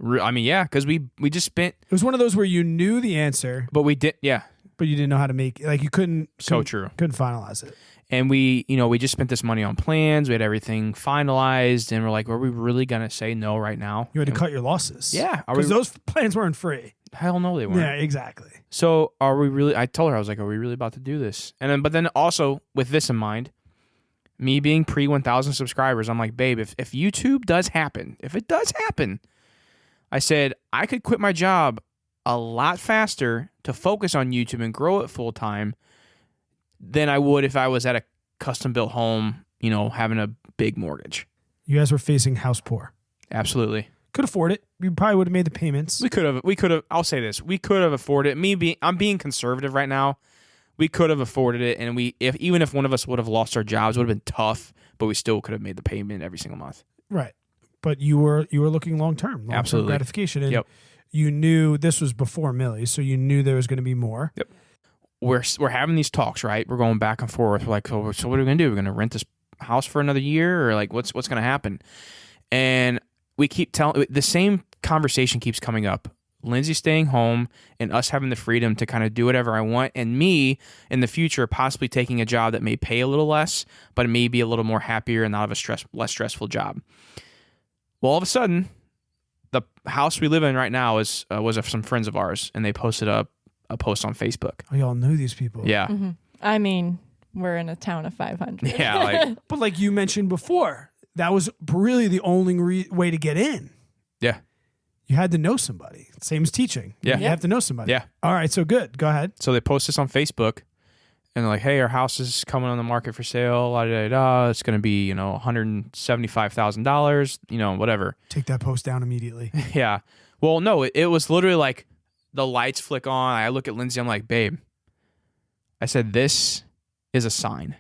I mean, yeah, because we just spent, It was one of those where you knew the answer, but we did, yeah. but you didn't know how to make it. Like you couldn't True. couldn't finalize it. And we just spent this money on plans. We had everything finalized, and we're like, are we really going to say no right now? You had to And- cut your losses. Yeah. Because those plans weren't free. Hell no, they weren't. Yeah, exactly. So are we really, I told her, I was like, are we really about to do this? And then, but then also with this in mind, me being pre 1,000 subscribers, I'm like, babe, if YouTube does happen, if it does happen, I said, I could quit my job a lot faster to focus on YouTube and grow it full time than I would if I was at a custom built home, having a big mortgage. You guys were facing house poor. Absolutely. Could afford it. You probably would have made the payments. We could have, I'll say this, we could have afforded it. I'm being conservative right now. We could have afforded it. And even if one of us would have lost our jobs, it would have been tough, but we still could have made the payment every single month. Right. But you were looking long-term Absolutely. gratification. And Yep. you knew this was before Millie, so you knew there was going to be more. Yep. We're having these talks, right? We're going back and forth. We're like, so what are we going to do? We're going to rent this house for another year, or like what's going to happen? And we keep telling, the same conversation keeps coming up. Lindsey staying home and us having the freedom to kind of do whatever I want, and me in the future possibly taking a job that may pay a little less, but it may be a little more happier and not have a less stressful job. Well, all of a sudden, the house we live in right now was of some friends of ours, and they posted a post on Facebook. Oh, y'all knew these people. Yeah. Mm-hmm. I mean, we're in a town of 500. Yeah, like, But like you mentioned before, that was really the only way to get in. yeah. You had to know somebody. Same as teaching. Yeah. You have to know somebody. Yeah. All right, so good. Go ahead. So they post this on Facebook, and they're like, hey, our house is coming on the market for sale. La, da, da, da. It's going to be, $175,000, whatever. Take that post down immediately. Yeah. Well, no, it was literally like the lights flick on. I look at Lindsey. I'm like, babe, I said, this is a sign.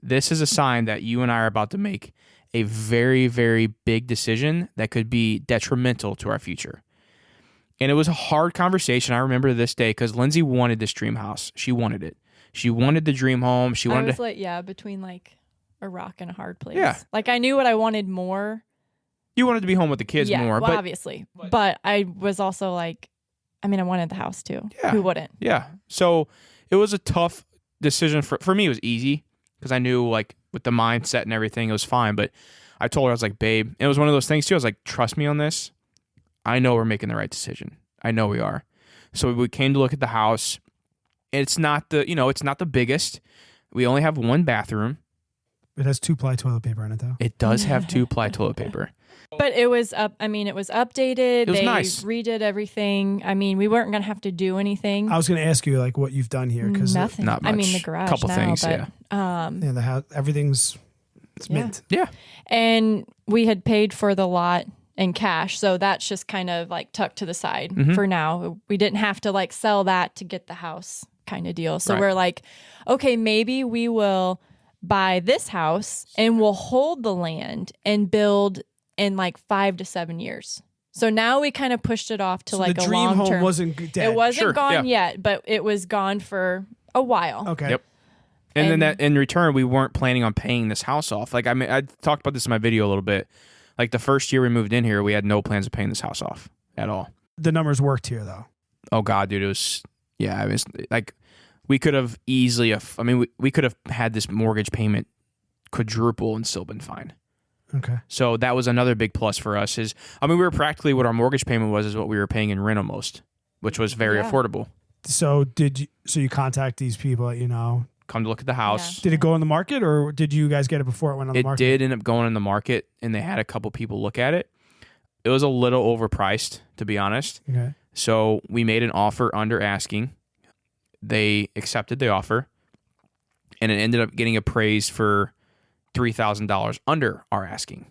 This is a sign that you and I are about to make a very, very big decision that could be detrimental to our future. And it was a hard conversation. I remember this day because Lindsey wanted this dream house. She wanted it. She wanted the dream home. She I wanted was to, like, between a rock and a hard place. Yeah. Like I knew what I wanted more. You wanted to be home with the kids more, well, but obviously. But I was also like, I mean, I wanted the house too. Yeah. Who wouldn't? Yeah. So it was a tough decision. For me, it was easy because I knew like with the mindset and everything, it was fine. But I told her, I was like, babe, it was one of those things too. I was like, trust me on this. I know we're making the right decision. I know we are. So we came to look at the house. It's not it's not the biggest. We only have one bathroom. It has 2-ply toilet paper in it, though. It does have 2-ply toilet paper. But it was it was updated. It was they nice. redid everything. I mean, we weren't going to have to do anything. I was going to ask you like what you've done here because Nothing. Not I mean, much. the garage Couple now, things, but, yeah, the house, everything's mint. Yeah. And we had paid for the lot in cash, so that's just kind of like tucked to the side Mm-hmm. for now. We didn't have to like sell that to get the house kind of deal. So Right. we're like, okay, maybe we will buy this house and we'll hold the land and build in like 5 to 7 years. So now we kind of pushed it off to So like the a dream long home term. wasn't dead. It wasn't Sure, gone yeah. yet, but it was gone for a while. Okay. Yep. And then And- that in return, we weren't planning on paying this house off. Like, I mean, I talked about this in my video a little bit. Like the first year we moved in here, we had no plans of paying this house off at all. The numbers worked here, though. Oh God, dude, it was like we could have easily. We could have had this mortgage payment quadruple and still been fine. Okay. So that was another big plus for us. We were practically what our mortgage payment was is what we were paying in rent almost, which was very Yeah. affordable. So you contact these people that you know? Come to look at the house. Did it go on the market, or did you guys get it before it went on the It market? did end up going in the market, and they had a couple people look at it. It was a little overpriced, to be honest. Okay. So we made an offer under asking. They accepted the offer, and it ended up getting appraised for $3,000 under our asking.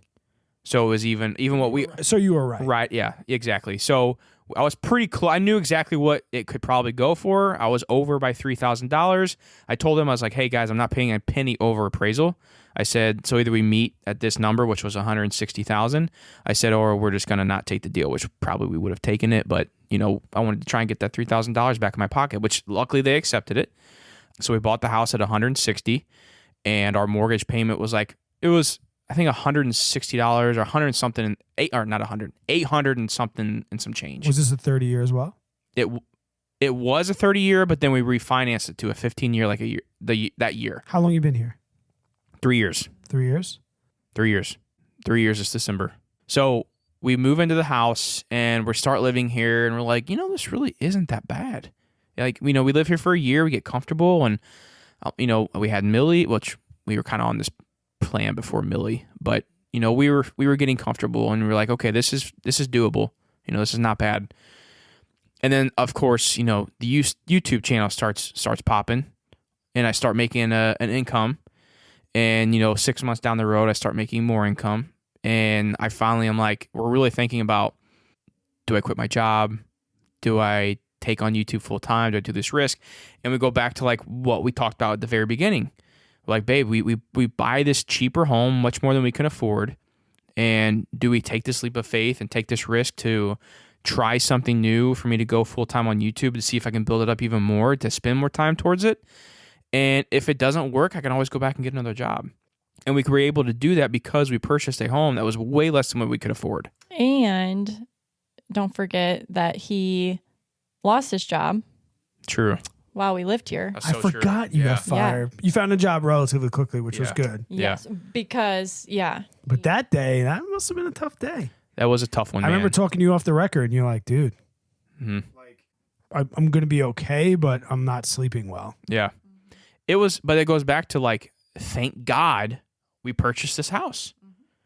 So it was even what we So you were right. right, yeah, exactly. So I was pretty close. I knew exactly what it could probably go for. I was over by $3,000. I told them, I was like, hey guys, I'm not paying a penny over appraisal. I said, so either we meet at this number, which was $160,000. I said, or we're just gonna not take the deal, which probably we would have taken it, but I wanted to try and get that $3,000 back in my pocket, which luckily they accepted it. So we bought the house at $160,000, and our mortgage payment was I think $160 or 100 something, not 100, 800 and something and some change. Was this a 30-year as well? It was a 30-year, but then we refinanced it to a 15-year, like that year. How long you been here? 3 years. 3 years. 3 years. 3 years this December. So we move into the house and we start living here, and we're like, this really isn't that bad. Like, we live here for a year, we get comfortable, and we had Millie, which we were kind of on this plan before Millie, but we were getting comfortable, and we were like, okay, this is doable. This is not bad. And then of course, the YouTube channel starts popping, and I start making an income, and 6 months down the road, I start making more income, and I finally am like, we're really thinking about, do I quit my job? Do I take on YouTube full time? Do I do this risk? And we go back to like what we talked about at the very beginning. Like, babe, we buy this cheaper home, much more than we can afford. And do we take this leap of faith and take this risk to try something new for me to go full time on YouTube to see if I can build it up even more, to spend more time towards it? And if it doesn't work, I can always go back and get another job. And we were able to do that because we purchased a home that was way less than what we could afford. And don't forget that he lost his job True. while we lived here. That's I so true. forgot you Yeah. got fired. You found a job relatively quickly, which was Yeah. good. Yes, because But that day, that must have been a tough day. That was a tough one, I man. remember talking to you off the record, and you're like, dude, Mhm. I'm going to be okay, but I'm not sleeping well. Yeah. But it goes back to like, thank God we purchased this house,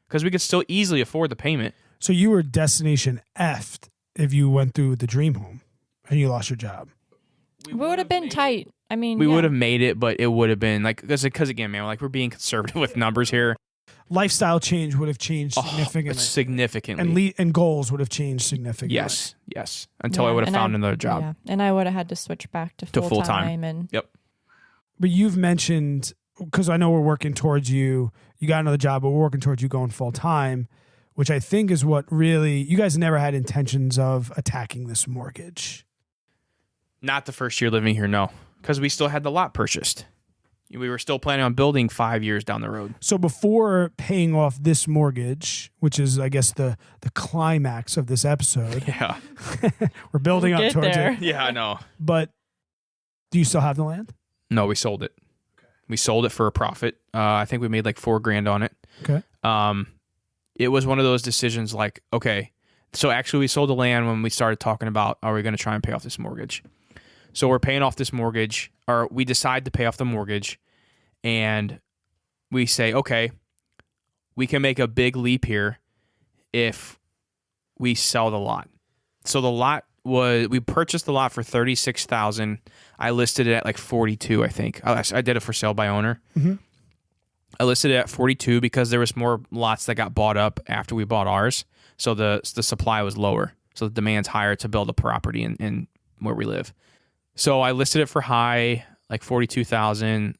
because we could still easily afford the payment. So you were destination F'd if you went through the dream home and you lost your job. we would have been tight. I mean, We would have made it, but it would have been like, because again, man, like we're being conservative with numbers here. Lifestyle change would have changed significantly. Significantly. And goals would have changed significantly. Yes. Until I would have found another job. Yeah, and I would have had to switch back to full time. And Yep. But you've mentioned, because I know we're working towards you got another job, but we're working towards you going full time, which I think is what really, you guys never had intentions of attacking this mortgage. Not the first year living here, no, because we still had the lot purchased. We were still planning on building 5 years down the road. So before paying off this mortgage, which is, I guess, the climax of this episode, Yeah. we're building up towards there. it. Yeah, I know. But do you still have the land? No, we sold it. We sold it for a profit. I think we made like $4,000 on it. Okay. It was one of those decisions like, okay, so actually we sold the land when we started talking about, are we going to try and pay off this mortgage? So we're paying off this mortgage, or we decide to pay off the mortgage, and we say, okay, we can make a big leap here if we sell the lot. So the lot we purchased the lot for $36,000. I listed it at like 42, I think. I did it for sale by owner. Mm-hmm. I listed it at 42 because there was more lots that got bought up after we bought ours. So the supply was lower. So the demand's higher to build a property in where we live. So I listed it for high, like 42,000.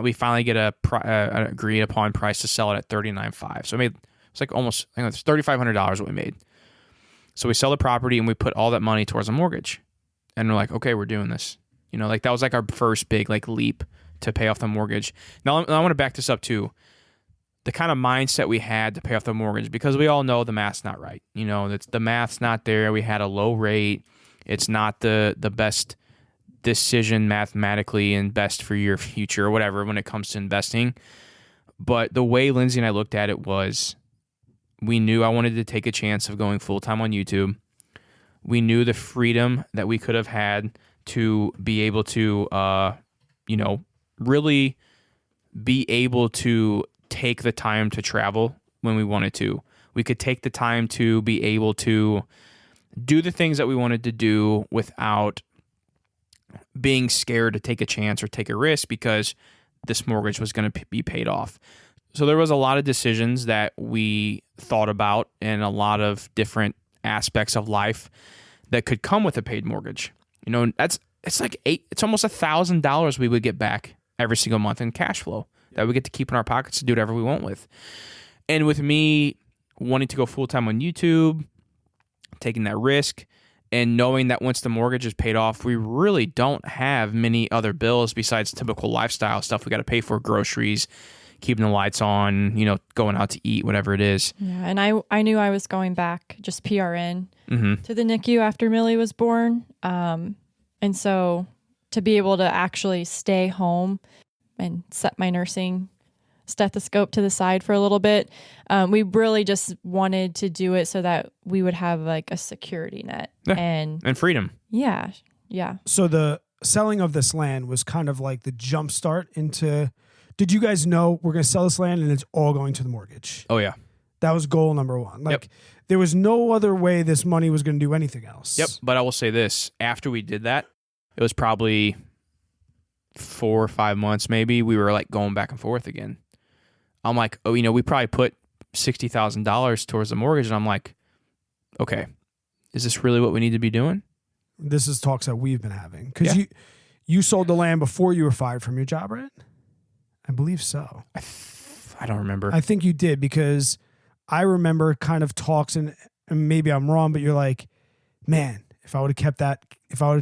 We finally get an agreed upon price to sell it at 39.5. So it's like almost, I think it's $3,500 what we made. So we sell the property and we put all that money towards a mortgage. And we're like, okay, we're doing this. Like that was like our first big like leap to pay off the mortgage. Now I want to back this up too. The kind of mindset we had to pay off the mortgage, because we all know the math's not right. The math's not there. We had a low rate. It's not the best decision mathematically and best for your future or whatever when it comes to investing. But the way Lindsey and I looked at it was, we knew I wanted to take a chance of going full-time on YouTube. We knew the freedom that we could have had to be able to, really be able to take the time to travel when we wanted to. We could take the time to be able to do the things that we wanted to do without being scared to take a chance or take a risk because this mortgage was going to be paid off. So there was a lot of decisions that we thought about and a lot of different aspects of life that could come with a paid mortgage. It's almost $1,000 we would get back every single month in cash flow that we get to keep in our pockets to do whatever we want with. And with me wanting to go full-time on YouTube, taking that risk, and knowing that once the mortgage is paid off, we really don't have many other bills besides typical lifestyle stuff we got to pay for, groceries, keeping the lights on, going out to eat, whatever it is. Yeah, and I knew I was going back just PRN Mm-hmm. to the NICU after Millie was born. And so to be able to actually stay home and set my nursing stethoscope to the side for a little bit, we really just wanted to do it so that we would have like a security net and freedom. Yeah. So the selling of this land was kind of like the jump start into, did you guys know we're going to sell this land and it's all going to the mortgage? Oh yeah. That was goal number one. There was no other way this money was going to do anything else. Yep. But I will say this, after we did that, it was probably 4 or 5 months maybe, we were like going back and forth again. I'm like, we probably put $60,000 towards the mortgage. And I'm like, okay, is this really what we need to be doing? This is talks that we've been having. Because you sold the land before you were fired from your job, right? I believe so. I don't remember. I think you did, because I remember kind of talks, and maybe I'm wrong, but you're like, man, if I would have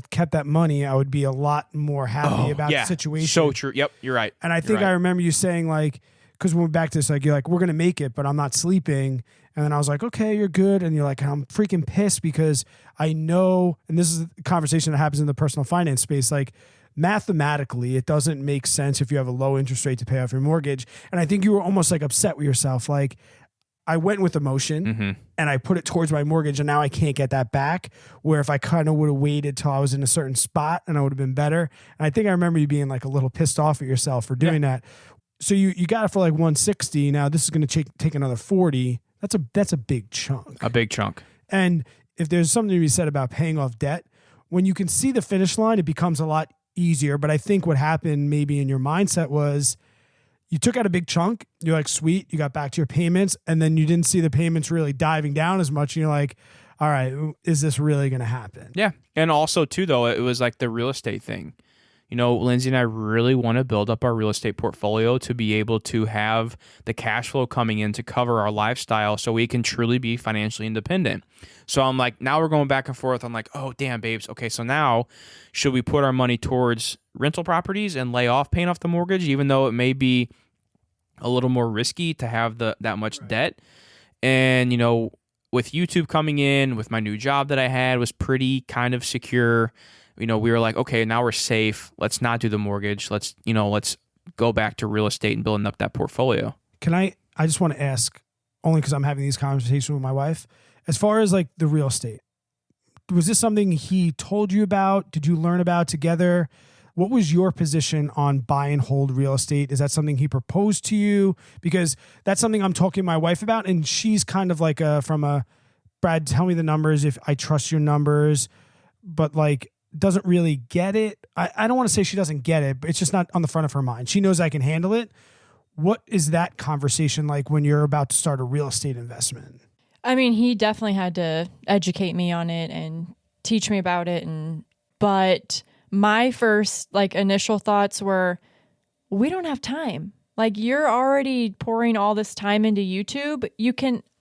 kept that money, I would be a lot more happy about the situation. So true. Yep, you're right. And I think I remember you saying like, because when we're back to this, like, you're like, we're going to make it, but I'm not sleeping. And then I was like, okay, you're good. And you're like, I'm freaking pissed because I know, and this is a conversation that happens in the personal finance space, like mathematically, it doesn't make sense if you have a low interest rate to pay off your mortgage. And I think you were almost like upset with yourself. Like, I went with emotion and I put it towards my mortgage, and now I can't get that back. Where if I kind of would have waited till I was in a certain spot, and I would have been better. And I think I remember you being like a little pissed off at yourself for doing that. So you got it for like 160. Now this is going to take another 40. That's a big chunk. A big chunk. And if there's something to be said about paying off debt, when you can see the finish line, it becomes a lot easier. But I think what happened maybe in your mindset was, you took out a big chunk. You're like, sweet, you got back to your payments, and then you didn't see the payments really diving down as much. And you're like, all right, is this really going to happen? Yeah. And also too, though, it was like the real estate thing. Lindsey and I really want to build up our real estate portfolio to be able to have the cash flow coming in to cover our lifestyle so we can truly be financially independent. So I'm like, now we're going back and forth. I'm like, oh, damn, babes. Okay, so now should we put our money towards rental properties and lay off paying off the mortgage, even though it may be a little more risky to have that much debt? And, with YouTube coming in, with my new job that I had was pretty kind of secure. We were like, okay, now we're safe. Let's not do the mortgage. Let's go back to real estate and building up that portfolio. I just want to ask, only because I'm having these conversations with my wife, as far as like the real estate, was this something he told you about? Did you learn about together? What was your position on buy and hold real estate? Is that something he proposed to you? Because that's something I'm talking to my wife about, and she's kind of like Brad, tell me the numbers if I trust your numbers, but like doesn't really get it. I don't want to say she doesn't get it, but it's just not on the front of her mind. She knows I can handle it. What is that conversation like when you're about to start a real estate investment? I mean, he definitely had to educate me on it and teach me about it, but my first initial thoughts were, we don't have time. Like, you're already pouring all this time into YouTube.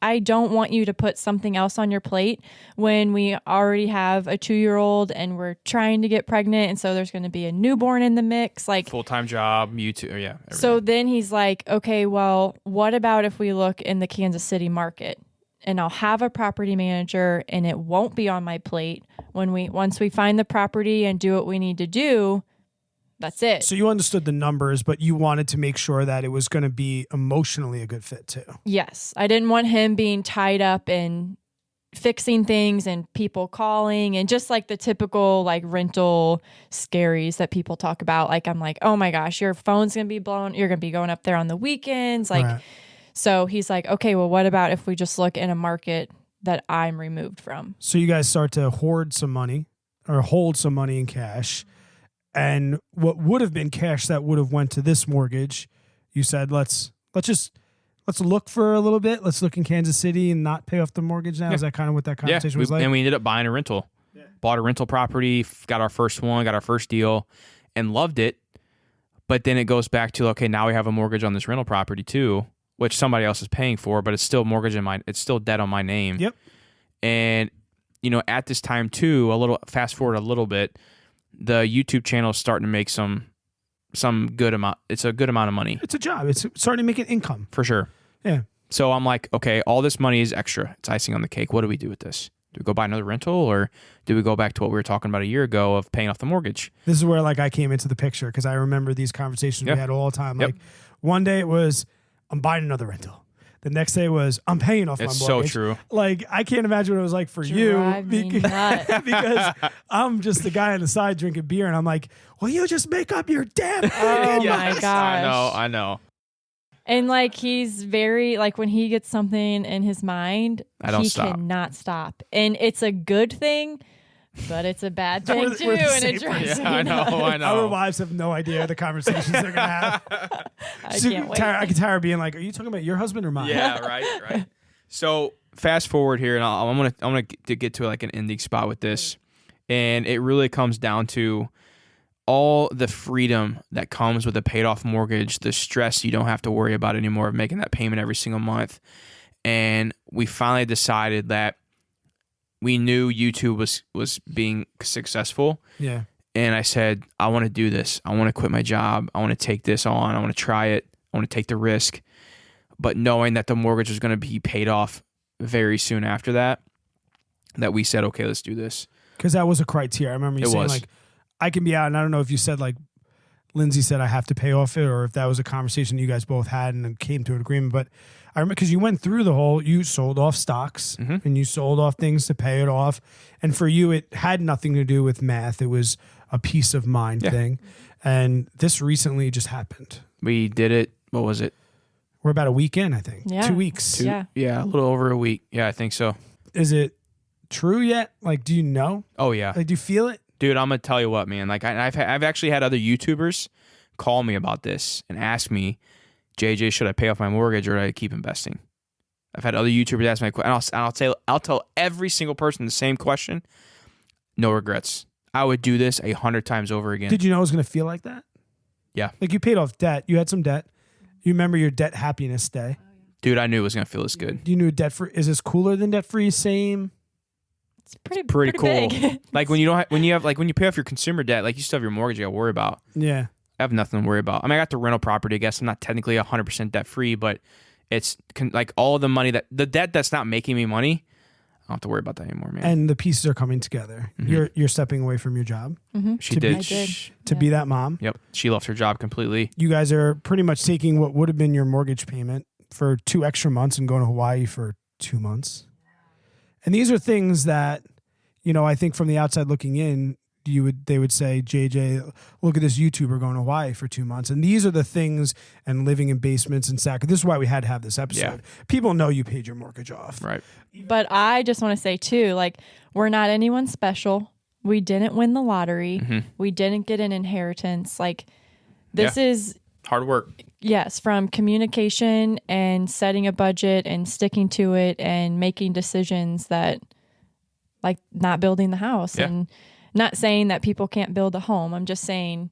I don't want you to put something else on your plate when we already have a 2-year-old and we're trying to get pregnant. And so there's going to be a newborn in the mix. Like, full-time job, YouTube. Yeah. Everything. So then he's like, okay, well, what about if we look in the Kansas City market? And I'll have a property manager and it won't be on my plate once we find the property and do what we need to do. That's it. So you understood the numbers, but you wanted to make sure that it was going to be emotionally a good fit too. Yes. I didn't want him being tied up in fixing things and people calling and just like the typical rental scaries that people talk about. Like, I'm like, oh my gosh, your phone's going to be blown. You're going to be going up there on the weekends. Right. So he's like, okay, well, what about if we just look in a market that I'm removed from? So you guys start to hoard some money or hold some money in cash. And what would have been cash that would have went to this mortgage, you said, let's look for a little bit. Let's look in Kansas City and not pay off the mortgage now. Yeah. Is that kind of what that conversation was like? And we ended up buying a rental. Yeah. Bought a rental property, got our first one, got our first deal, and loved it. But then it goes back to, okay, now we have a mortgage on this rental property too, which somebody else is paying for, but it's still it's still debt on my name. Yep. And, at this time too, fast forward a little bit, the YouTube channel is starting to make some good amount. It's a good amount of money. It's a job. It's starting to make an income. For sure. Yeah. So I'm like, okay, all this money is extra. It's icing on the cake. What do we do with this? Do we go buy another rental, or do we go back to what we were talking about a year ago of paying off the mortgage? This is where I came into the picture, because I remember these conversations we had all the time. Yep. Like, one day it was, I'm buying another rental. The next day was, I'm paying off my mortgage. It's so true. Like, I can't imagine what it was like for you because I'm just the guy on the side drinking beer, and I'm like, well, you just make up your damn thing. Oh my gosh. I know. And he's very, when he gets something in his mind, he cannot stop. And it's a good thing, but it's a bad thing too. And it drives me I know. Our wives have no idea the conversations they're going to have. I can't wait. I can tell her being like, are you talking about your husband or mine? Yeah, right. So fast forward here, and I'm gonna get to an ending spot with this. And it really comes down to all the freedom that comes with a paid off mortgage, the stress you don't have to worry about anymore of making that payment every single month. And we finally decided that we knew YouTube was being successful. Yeah. And I said, I want to do this. I want to quit my job. I want to take this on. I want to try it. I want to take the risk. But knowing that the mortgage was going to be paid off very soon after that we said, okay, let's do this. Because that was a criteria. I remember you saying, I can be out. And I don't know if you said, Lindsey said I have to pay off it, or if that was a conversation you guys both had and then came to an agreement. But I remember, because you went through you sold off stocks and you sold off things to pay it off. And for you, it had nothing to do with math. It was a peace of mind thing. And this recently just happened. We did it. What was it? We're about a week in, I think. Yeah. 2 weeks. Yeah, a little over a week. Yeah, I think so. Is it true yet? Do you know? Oh, yeah. Do you feel it? Dude, I'm going to tell you what, man. I've actually had other YouTubers call me about this and ask me, JJ, should I pay off my mortgage or should I keep investing? I've had other YouTubers ask me, and I'll tell every single person the same question. No regrets. I would do this 100 times over again. Did you know it was going to feel like that? Yeah. Like you paid off debt. You had some debt. You remember your debt happiness day. Dude, I knew it was going to feel this good. You knew debt free. Is this cooler than debt free? Same. It's pretty cool. big. Like when you pay off your consumer debt, like you still have your mortgage you got to worry about. Yeah. I have nothing to worry about. I mean, I got the rental property. I guess I'm not technically 100% debt free, but it's like all the money the debt that's not making me money. I don't have to worry about that anymore, man. And the pieces are coming together. Mhm. You're stepping away from your job. Mm-hmm. She to did. I did. To be that mom. Yep. She left her job completely. You guys are pretty much taking what would have been your mortgage payment for 2 extra months and going to Hawaii for 2 months. And these are things that, I think from the outside looking in, they would say, JJ, look at this YouTuber going to Hawaii for 2 months. And these are the things, and living in basements and sack. This is why we had to have this episode. Yeah. People know you paid your mortgage off. Right. But I just want to say too, like, we're not anyone special. We didn't win the lottery. Mm-hmm. We didn't get an inheritance. Like, this is, Hard work. yes, from communication and setting a budget and sticking to it and making decisions that, like, not building the house. Yeah. And not saying that people can't build a home. I'm just saying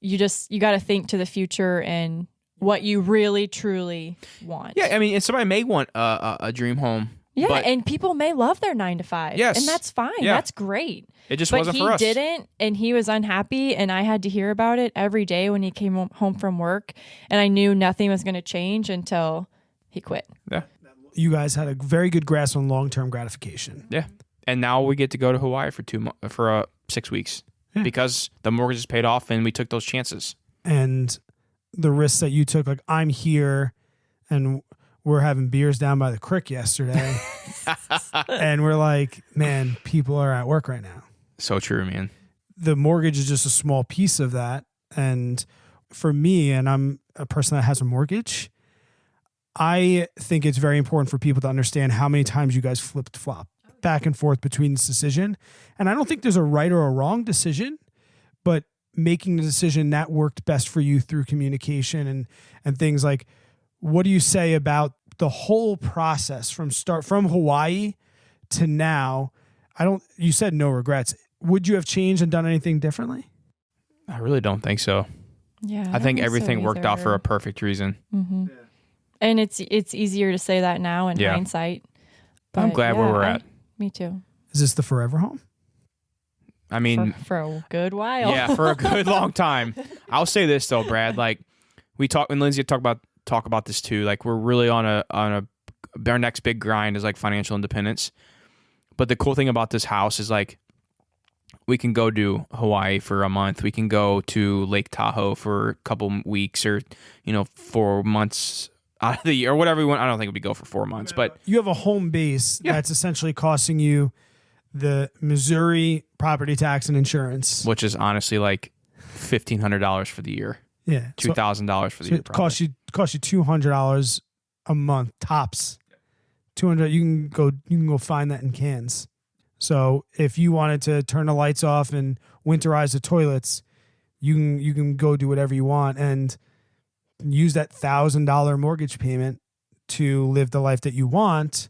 you got to think to the future and what you really truly want. Yeah, I mean, and somebody may want a dream home. Yeah, but and people may love their 9 to 5. Yes. And that's fine. Yeah. That's great. it just But wasn't he for us. didn't, and he was unhappy, and I had to hear about it every day when he came home from work, and I knew nothing was going to change until he quit. Yeah. You guys had a very good grasp on long-term gratification. Yeah. And now we get to go to Hawaii for 6 weeks because the mortgage is paid off and we took those chances. And the risks that you took, like I'm here and we're having beers down by the creek yesterday. And we're like, man, people are at work right now. So true, man. The mortgage is just a small piece of that. And for me, and I'm a person that has a mortgage, I think it's very important for people to understand how many times you guys flip-flop back and forth between this decision. And I don't think there's a right or a wrong decision, but making the decision that worked best for you through communication and things like, what do you say about the whole process from Hawaii to now? You said no regrets. Would you have changed and done anything differently? I really don't think so. Yeah, I think everything worked out for a perfect reason. Mm-hmm. Yeah. And it's easier to say that now in hindsight. I'm glad where we're at. Me too. Is this the forever home? I mean, for a good while. Yeah, for a good long time. I'll say this though, Brad. Like and Lindsey talk about this too. Like we're really on our next big grind is like financial independence. But the cool thing about this house is like we can go to Hawaii for a month. We can go to Lake Tahoe for a couple weeks or 4 months out of the year or whatever we want. I don't think we go for 4 months, but you have a home base that's essentially costing you the Missouri property tax and insurance, which is honestly like $1,500 for the year. Yeah, $2,000 for the year. It costs you $200 a month tops. $200. You can go find that in Cairns. So if you wanted to turn the lights off and winterize the toilets, you can go do whatever you want and use that $1,000 mortgage payment to live the life that you want.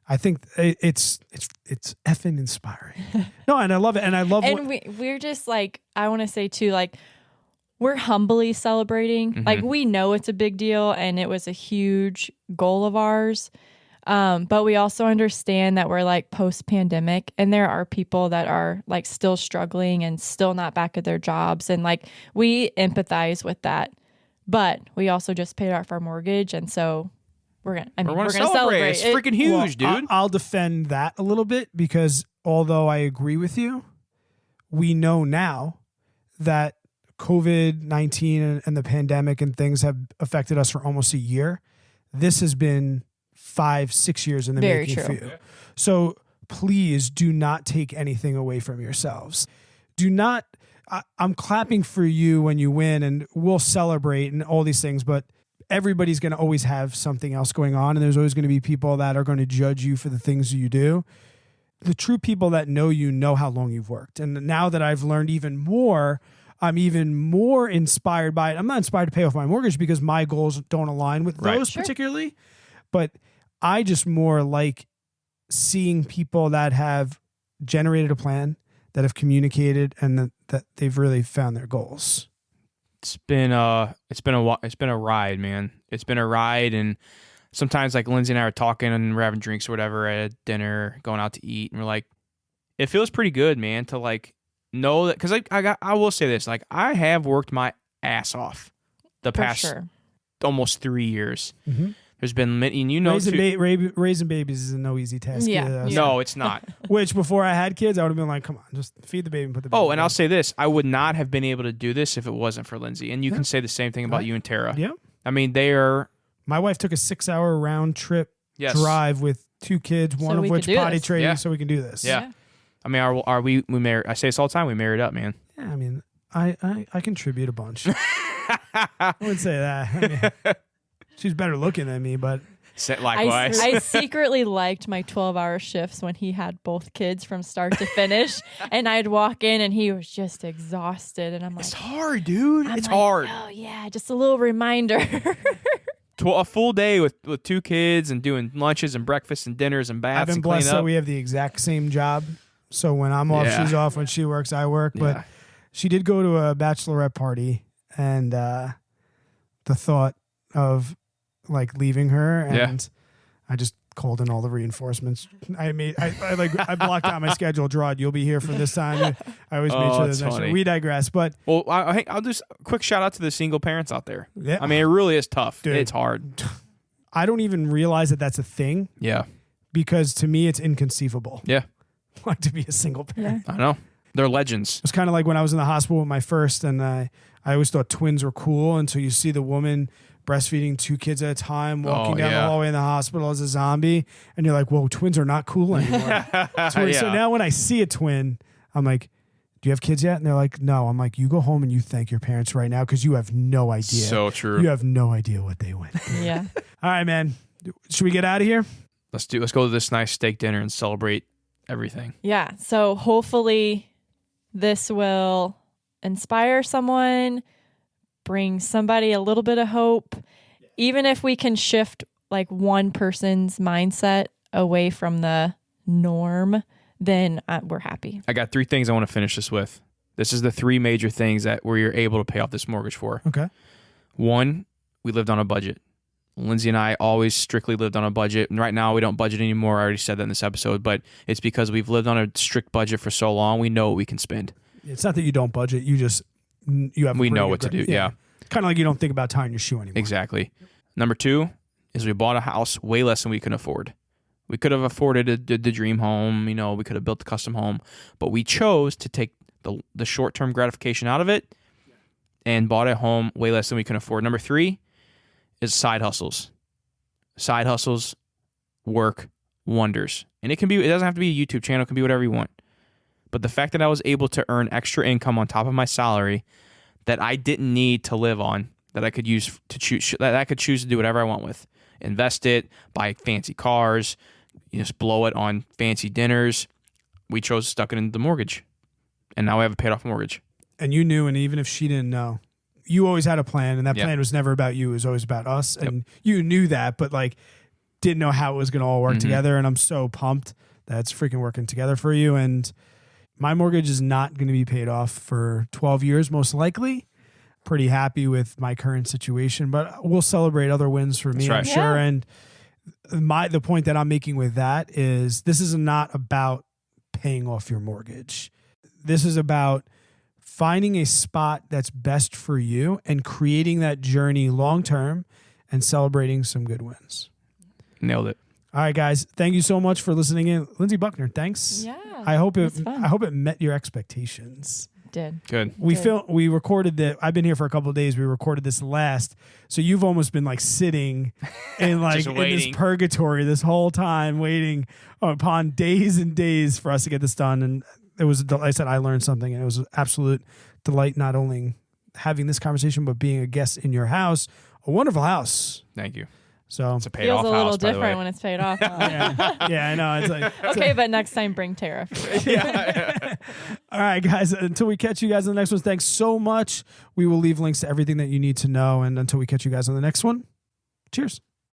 I think it's effing inspiring. No, and I love it. And I love we're just like, I want to say too, like, we're humbly celebrating. Mm-hmm. Like, we know it's a big deal and it was a huge goal of ours. But we also understand that we're like post-pandemic and there are people that are like still struggling and still not back at their jobs. And like, we empathize with that. But we also just paid off our mortgage, and so we're gonna celebrate. It's freaking huge, dude. I'll defend that a little bit because although I agree with you, we know now that COVID-19 and the pandemic and things have affected us for almost a year. This has been 5-6 years in the Very making true. for you. So please do not take anything away from yourselves. Do not. I'm clapping for you when you win and we'll celebrate and all these things, but everybody's going to always have something else going on. And there's always going to be people that are going to judge you for the things you do. The true people that know you know how long you've worked. And now that I've learned even more, I'm even more inspired by it. I'm not inspired to pay off my mortgage because my goals don't align with those particularly, but I just more like seeing people that have generated a plan, that have communicated and that they've really found their goals? It's been a ride, man. It's been a ride, and sometimes like Lindsey and I are talking and we're having drinks or whatever at a dinner, going out to eat, and we're like, it feels pretty good, man, to like know that, because I will say this, like I have worked my ass off the past almost 3 years. Mm-hmm. There's been many, and raising babies is no easy task. Yeah. No, it's not. Which before I had kids, I would have been like, come on, just feed the baby and put the baby. Oh, and I'll say this, I would not have been able to do this if it wasn't for Lindsey. And you can say the same thing about you and Tara. Yeah. I mean, they are. My wife took a 6-hour round trip drive with 2 kids, one of which potty training, so we can do this. Yeah. I mean, are we married? I say this all the time. We married up, man. Yeah, I mean, I contribute a bunch. I wouldn't say that. I mean, she's better looking than me, but likewise. I secretly liked my 12-hour shifts when he had both kids from start to finish, and I'd walk in and he was just exhausted, and I'm like, it's hard, dude. It's hard. Oh yeah, just a little reminder. A full day with 2 kids and doing lunches and breakfasts and dinners and baths. I've been blessed that we have the exact same job. So when I'm off, she's off. When she works, I work. But she did go to a bachelorette party, and the thought of like leaving her, and I just called in all the reinforcements. I blocked out my schedule. Gerard, you'll be here for this time. I always made sure that's funny. We digress, but I'll just quick shout out to the single parents out there. Yeah. I mean, it really is tough. Dude, it's hard. I don't even realize that that's a thing. Yeah, because to me, it's inconceivable. Yeah, like to be a single parent. I know. They're legends. It's kind of like when I was in the hospital with my first, and I always thought twins were cool until you see the woman breastfeeding 2 kids at a time, walking down the hallway in the hospital as a zombie, and you're like, whoa, twins are not cool anymore. So now when I see a twin, I'm like, do you have kids yet? And they're like, no. I'm like, you go home and you thank your parents right now because you have no idea. So true. You have no idea what they went through. Yeah. All right, man. Should we get out of here? Let's go to this nice steak dinner and celebrate everything. Yeah. So hopefully this will inspire someone, bring somebody a little bit of hope. Even if we can shift like one person's mindset away from the norm, then we're happy. I got 3 things I want to finish this with. This is the 3 major things that where you're able to pay off this mortgage for. Okay. 1, we lived on a budget. Lindsey and I always strictly lived on a budget. And right now we don't budget anymore. I already said that in this episode, but it's because we've lived on a strict budget for so long. We know what we can spend. It's not that you don't budget. We know what to do. Yeah. Kind of like you don't think about tying your shoe anymore. Exactly. Number 2 is we bought a house way less than we could afford. We could have afforded the dream home. You know, we could have built the custom home, but we chose to take the short-term gratification out of it and bought a home way less than we can afford. Number 3 is side hustles. Side hustles work wonders. And it doesn't have to be a YouTube channel. It can be whatever you want. But the fact that I was able to earn extra income on top of my salary that I didn't need to live on, that I could use to choose, that I could choose to do whatever I want with, invest it, buy fancy cars, just blow it on fancy dinners. We chose to stuck it into the mortgage, and now we have a paid off mortgage. And you knew, and even if she didn't know, you always had a plan, and that plan was never about you. It was always about us, and you knew that, but like didn't know how it was going to all work together. And I'm so pumped that it's freaking working together for you. And my mortgage is not going to be paid off for 12 years, most likely. Pretty happy with my current situation, but we'll celebrate other wins for me, I'm sure. And the point that I'm making with that is this is not about paying off your mortgage. This is about finding a spot that's best for you and creating that journey long-term and celebrating some good wins. Nailed it. All right, guys. Thank you so much for listening in. Lindsey Buckner, thanks. Yeah. I hope it met your expectations. Did. Good. We recorded that. I've been here for a couple of days. We recorded this last. So you've almost been like sitting in like in this purgatory this whole time, waiting upon days and days for us to get this done. And it was, like I said, I learned something, and it was an absolute delight not only having this conversation, but being a guest in your house, a wonderful house. Thank you. So it's a paid off house. Feels a little different when it's paid off. Yeah, I know. It's like okay, but next time bring Tara. All right, guys. Until we catch you guys on the next one, thanks so much. We will leave links to everything that you need to know. And until we catch you guys on the next one, cheers.